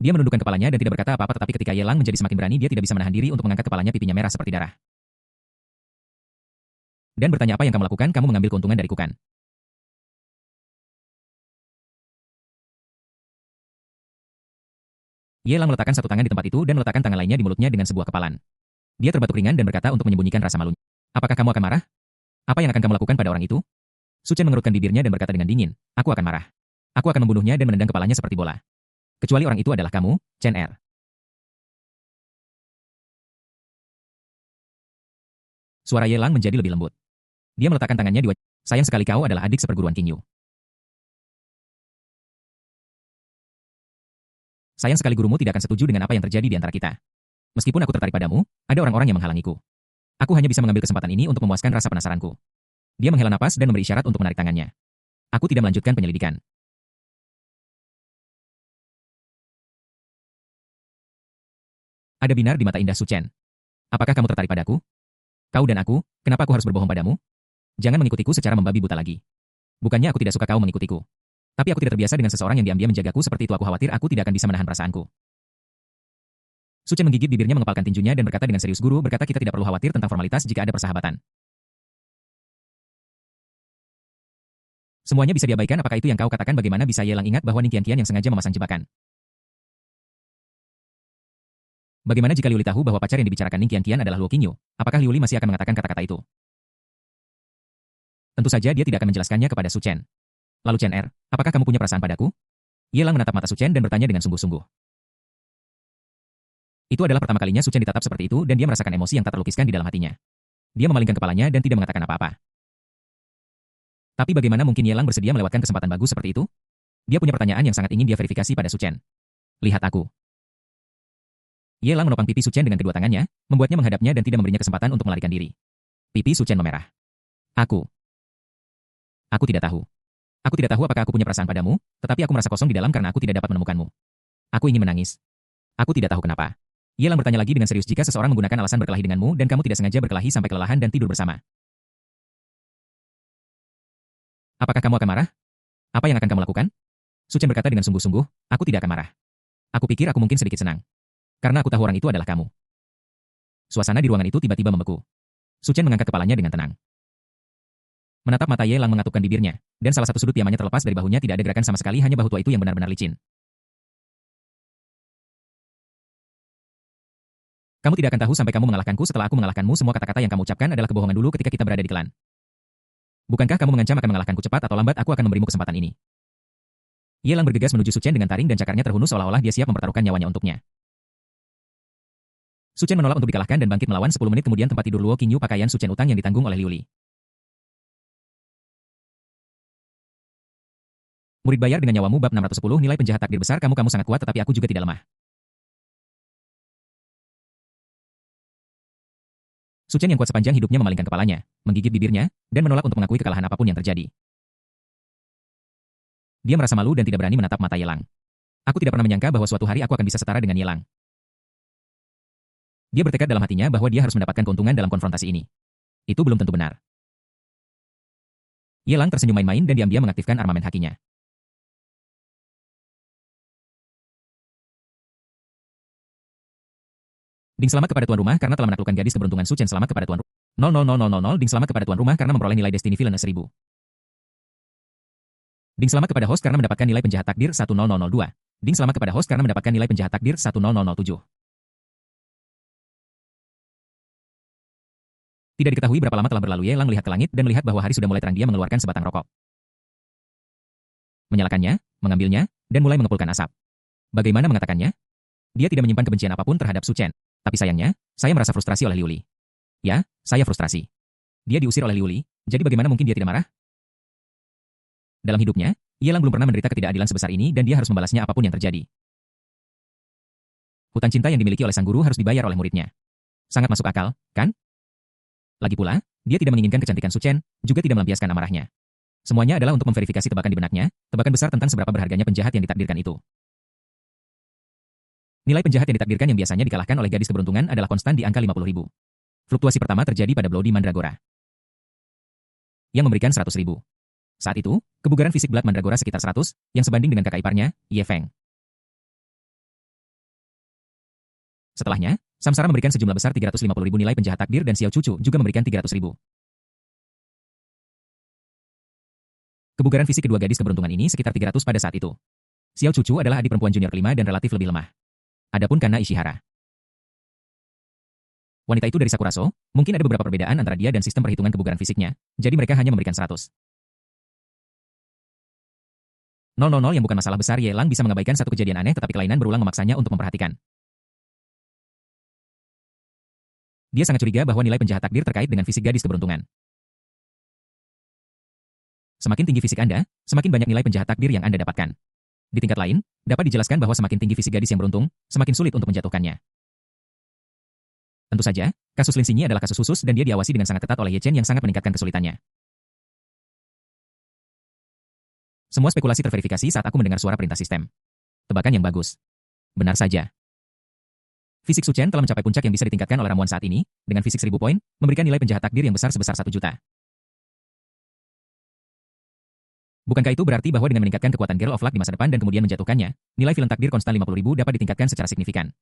Dia menundukkan kepalanya dan tidak berkata apa-apa, tetapi ketika Ye Lang menjadi semakin berani dia tidak bisa menahan diri untuk mengangkat kepalanya, pipinya merah seperti darah. Dan bertanya, apa yang kamu lakukan? Kamu mengambil keuntungan dariku kan? Ye Lang meletakkan satu tangan di tempat itu dan meletakkan tangan lainnya di mulutnya dengan sebuah kepalan. Dia terbatuk ringan dan berkata untuk menyembunyikan rasa malunya. Apakah kamu akan marah? Apa yang akan kamu lakukan pada orang itu? Su Chen mengerutkan bibirnya dan berkata dengan dingin, aku akan marah. Aku akan membunuhnya dan menendang kepalanya seperti bola. Kecuali orang itu adalah kamu, Chen Er. Suara Ye Lang menjadi lebih lembut. Dia meletakkan tangannya di wajah. Sayang sekali kau adalah adik seperguruan Qingyu. Sayang sekali gurumu tidak akan setuju dengan apa yang terjadi di antara kita. Meskipun aku tertarik padamu, ada orang-orang yang menghalangiku. Aku hanya bisa mengambil kesempatan ini untuk memuaskan rasa penasaranku. Dia menghela napas dan memberi isyarat untuk menarik tangannya. Aku tidak melanjutkan penyelidikan. Ada binar di mata indah Su Chen. Apakah kamu tertarik padaku? Kau dan aku, kenapa aku harus berbohong padamu? Jangan mengikutiku secara membabi buta lagi. Bukannya aku tidak suka kau mengikutiku. Tapi aku tidak terbiasa dengan seseorang yang diam-diam menjagaku seperti itu. Aku khawatir aku tidak akan bisa menahan perasaanku. Su Chen menggigit bibirnya, mengepalkan tinjunya dan berkata dengan serius, guru berkata kita tidak perlu khawatir tentang formalitas jika ada persahabatan. Semuanya bisa diabaikan. Apakah itu yang kau katakan? Bagaimana bisa Ye Lang ingat bahwa Ning Qianqian yang sengaja memasang jebakan? Bagaimana jika Liu Li tahu bahwa pacar yang dibicarakan Ning Qianqian adalah Luo Qingyu? Apakah Liu Li masih akan mengatakan kata-kata itu? Tentu saja dia tidak akan menjelaskannya kepada Su Chen. Lalu Chen Er, apakah kamu punya perasaan padaku? Ye Lang menatap mata Su Chen dan bertanya dengan sungguh-sungguh. Itu adalah pertama kalinya Su Chen ditatap seperti itu dan dia merasakan emosi yang tak terlukiskan di dalam hatinya. Dia memalingkan kepalanya dan tidak mengatakan apa-apa. Tapi bagaimana mungkin Ye Lang bersedia melewatkan kesempatan bagus seperti itu? Dia punya pertanyaan yang sangat ingin dia verifikasi pada Su Chen. Lihat aku. Ye Lang menopang pipi Su Chen dengan kedua tangannya, membuatnya menghadapnya dan tidak memberinya kesempatan untuk melarikan diri. Pipi Su Chen memerah. Aku tidak tahu. Aku tidak tahu apakah aku punya perasaan padamu, tetapi aku merasa kosong di dalam karena aku tidak dapat menemukanmu. Aku ingin menangis. Aku tidak tahu kenapa. Yelang bertanya lagi dengan serius jika seseorang menggunakan alasan berkelahi denganmu dan kamu tidak sengaja berkelahi sampai kelelahan dan tidur bersama. Apakah kamu akan marah? Apa yang akan kamu lakukan? Suchen berkata dengan sungguh-sungguh, aku tidak akan marah. Aku pikir aku mungkin sedikit senang. Karena aku tahu orang itu adalah kamu. Suasana di ruangan itu tiba-tiba membeku. Suchen mengangkat kepalanya dengan tenang. Menatap mata Yelang mengatupkan bibirnya, dan salah satu sudut piamanya terlepas dari bahunya tidak ada gerakan sama sekali hanya bahu tua itu yang benar-benar licin. Kamu tidak akan tahu sampai kamu mengalahkanku setelah aku mengalahkanmu semua kata-kata yang kamu ucapkan adalah kebohongan dulu ketika kita berada di klan. Bukankah kamu mengancam akan mengalahkanku cepat atau lambat aku akan memberimu kesempatan ini. Yelang bergegas menuju Suchen dengan taring dan cakarnya terhunus seolah-olah dia siap mempertaruhkan nyawanya untuknya. Suchen menolak untuk dikalahkan dan bangkit melawan 10 menit kemudian tempat tidur Luo Qingyu pakaian Suchen utang yang ditanggung oleh Liu Li. Murid bayar dengan nyawamu bab 610 nilai penjahat takdir besar kamu sangat kuat tetapi aku juga tidak lemah. Suchen yang kuat sepanjang hidupnya memalingkan kepalanya, menggigit bibirnya, dan menolak untuk mengakui kekalahan apapun yang terjadi. Dia merasa malu dan tidak berani menatap mata Yelang. Aku tidak pernah menyangka bahwa suatu hari aku akan bisa setara dengan Yelang. Dia bertekad dalam hatinya bahwa dia harus mendapatkan keuntungan dalam konfrontasi ini. Itu belum tentu benar. Yelang tersenyum main-main dan diam-diam mengaktifkan armamen hakinya. Ding selamat kepada tuan rumah karena telah menaklukkan gadis keberuntungan Suchen selamat kepada tuan rumah. 00000 ding selamat kepada tuan rumah karena memperoleh nilai Destiny Villain 1000. Ding selamat kepada host karena mendapatkan nilai penjahat takdir 1002. Ding selamat kepada host karena mendapatkan nilai penjahat takdir 1007. Tidak diketahui berapa lama telah berlalu Yelang melihat ke langit dan melihat bahwa hari sudah mulai terang dia mengeluarkan sebatang rokok. Menyalakannya, mengambilnya, dan mulai mengepulkan asap. Bagaimana mengatakannya? Dia tidak menyimpan kebencian apapun terhadap Suchen. Tapi sayangnya, saya merasa frustrasi oleh Liu Li. Ya, saya frustrasi. Dia diusir oleh Liu Li, jadi bagaimana mungkin dia tidak marah? Dalam hidupnya, Yelang belum pernah menderita ketidakadilan sebesar ini dan dia harus membalasnya apapun yang terjadi. Hutang cinta yang dimiliki oleh sang guru harus dibayar oleh muridnya. Sangat masuk akal, kan? Lagi pula, dia tidak menginginkan kecantikan Suchen, juga tidak melampiaskan amarahnya. Semuanya adalah untuk memverifikasi tebakan di benaknya, tebakan besar tentang seberapa berharganya penjahat yang ditakdirkan itu. Nilai penjahat yang ditakdirkan yang biasanya dikalahkan oleh gadis keberuntungan adalah konstan di angka 50.000. Fluktuasi pertama terjadi pada Bloody Mandragora, yang memberikan 100.000. Saat itu, kebugaran fisik Blood Mandragora sekitar 100, yang sebanding dengan kakak iparnya, Ye Feng. Setelahnya, Samsara memberikan sejumlah besar 350.000 nilai penjahat takdir dan Xiao Cucu juga memberikan 300.000. Kebugaran fisik kedua gadis keberuntungan ini sekitar 300 pada saat itu. Xiao Cucu adalah adik perempuan junior kelima dan relatif lebih lemah. Adapun Kana Ishihara, wanita itu dari Sakuraso, mungkin ada beberapa perbedaan antara dia dan sistem perhitungan kebugaran fisiknya, jadi mereka hanya memberikan 100. 000 yang bukan masalah besar Yelang bisa mengabaikan satu kejadian aneh tetapi kelainan berulang memaksanya untuk memperhatikan. Dia sangat curiga bahwa nilai penjahat takdir terkait dengan fisik gadis keberuntungan. Semakin tinggi fisik Anda, semakin banyak nilai penjahat takdir yang Anda dapatkan. Di tingkat lain, dapat dijelaskan bahwa semakin tinggi fisik gadis yang beruntung, semakin sulit untuk menjatuhkannya. Tentu saja, kasus Lin Xingyi adalah kasus khusus dan dia diawasi dengan sangat ketat oleh Ye Chen yang sangat meningkatkan kesulitannya. Semua spekulasi terverifikasi saat aku mendengar suara perintah sistem. Tebakan yang bagus. Benar saja. Fisik Suchen telah mencapai puncak yang bisa ditingkatkan oleh ramuan saat ini, dengan fisik 1000 poin, memberikan nilai penjahat takdir yang besar sebesar 1 juta. Bukankah itu berarti bahwa dengan meningkatkan kekuatan Girl of Luck di masa depan dan kemudian menjatuhkannya, nilai villain takdir konstan 50.000 dapat ditingkatkan secara signifikan.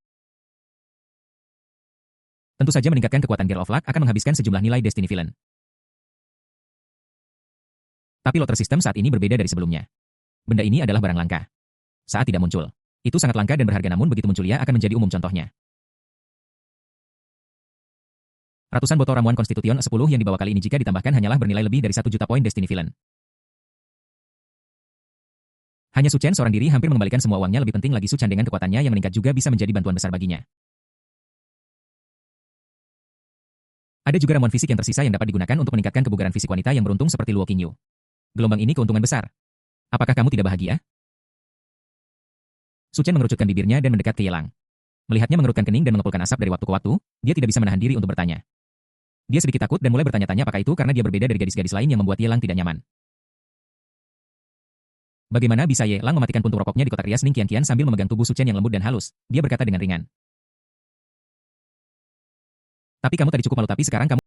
Tentu saja meningkatkan kekuatan Girl of Luck akan menghabiskan sejumlah nilai Destiny Villain. Tapi lotter sistem saat ini berbeda dari sebelumnya. Benda ini adalah barang langka. Saat tidak muncul, itu sangat langka dan berharga namun begitu munculnya akan menjadi umum contohnya. Ratusan botol ramuan Constitution 10 yang dibawa kali ini jika ditambahkan hanyalah bernilai lebih dari 1 juta poin Destiny Villain. Hanya Suchen seorang diri hampir mengembalikan semua uangnya lebih penting lagi Suchen dengan kekuatannya yang meningkat juga bisa menjadi bantuan besar baginya. Ada juga ramuan fisik yang tersisa yang dapat digunakan untuk meningkatkan kebugaran fisik wanita yang beruntung seperti Luo Qingyu. Gelombang ini keuntungan besar. Apakah kamu tidak bahagia? Suchen mengerucutkan bibirnya dan mendekat ke Yelang. Melihatnya mengerutkan kening dan mengepulkan asap dari waktu ke waktu, dia tidak bisa menahan diri untuk bertanya. Dia sedikit takut dan mulai bertanya-tanya apakah itu karena dia berbeda dari gadis-gadis lain yang membuat Yelang tidak nyaman. Bagaimana bisa Ye Lang mematikan puntung rokoknya di kotak rias Ning Qianqian sambil memegang tubuh Su Chen yang lembut dan halus? Dia berkata dengan ringan. Tapi kamu tadi cukup malu tapi sekarang kamu